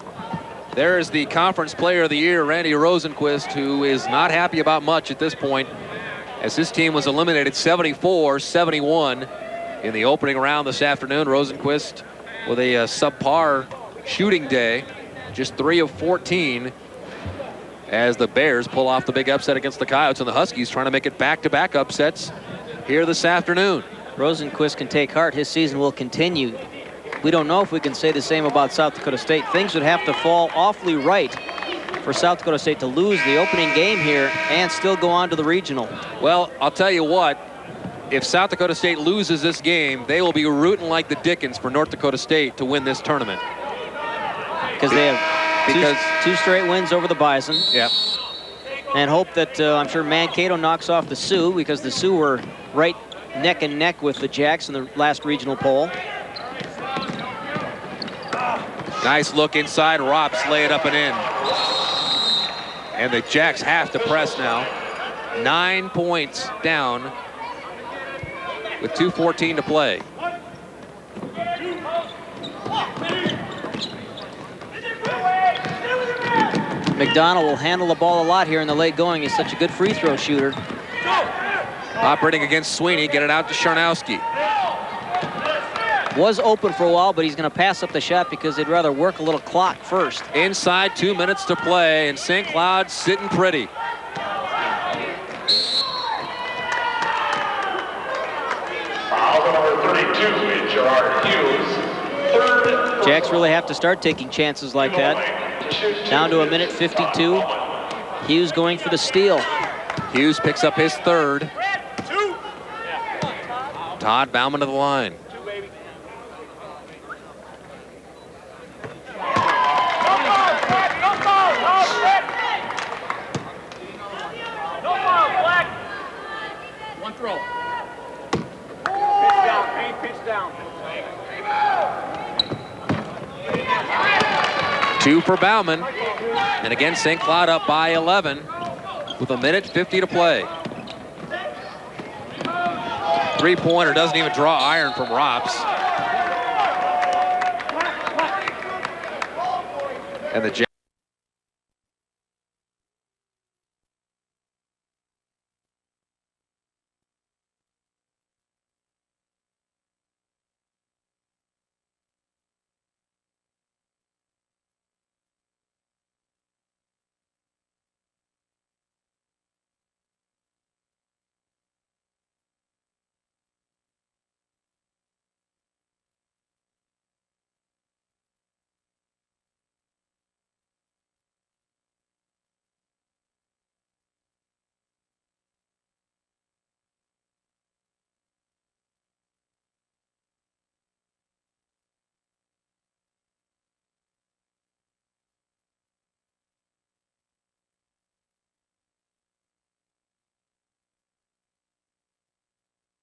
There is the Conference Player of the Year, Randy Rosenquist, who is not happy about much at this point, as his team was eliminated 74-71 in the opening round this afternoon. Rosenquist with a subpar shooting day, just 3 of 14, as the Bears pull off the big upset against the Coyotes, and the Huskies trying to make it back-to-back upsets here this afternoon. Rosenquist can take heart. His season will continue. We don't know if we can say the same about South Dakota State. Things would have to fall awfully right for South Dakota State to lose the opening game here and still go on to the regional. Well, I'll tell you what, if South Dakota State loses this game, they will be rooting like the Dickens for North Dakota State to win this tournament. Because they have two straight wins over the Bison. Yeah. And hope that I'm sure Mankato knocks off the Sioux, because the Sioux were right neck and neck with the Jacks in the last regional poll. Nice look inside. Rops lay it up and in. And the Jacks have to press now. 9 points down with 2:14 to play. McDonald will handle the ball a lot here in the late going. He's such a good free throw shooter. Operating against Sweeney, get it out to Sharnowski. Was open for a while, but he's going to pass up the shot because they'd rather work a little clock first. Inside, 2 minutes to play, and St. Cloud sitting pretty. Foul number 32 in Gerard Hughes. Jacks really have to start taking chances like that. Down to 1:52. Hughes going for the steal. Hughes picks up his third. Todd Bauman to the line. One throw. Pitch down, Payne, pitch down. 2 for Bauman. And again, St. Cloud up by 11 with 1:50 to play. Three-pointer doesn't even draw iron from Rops. And the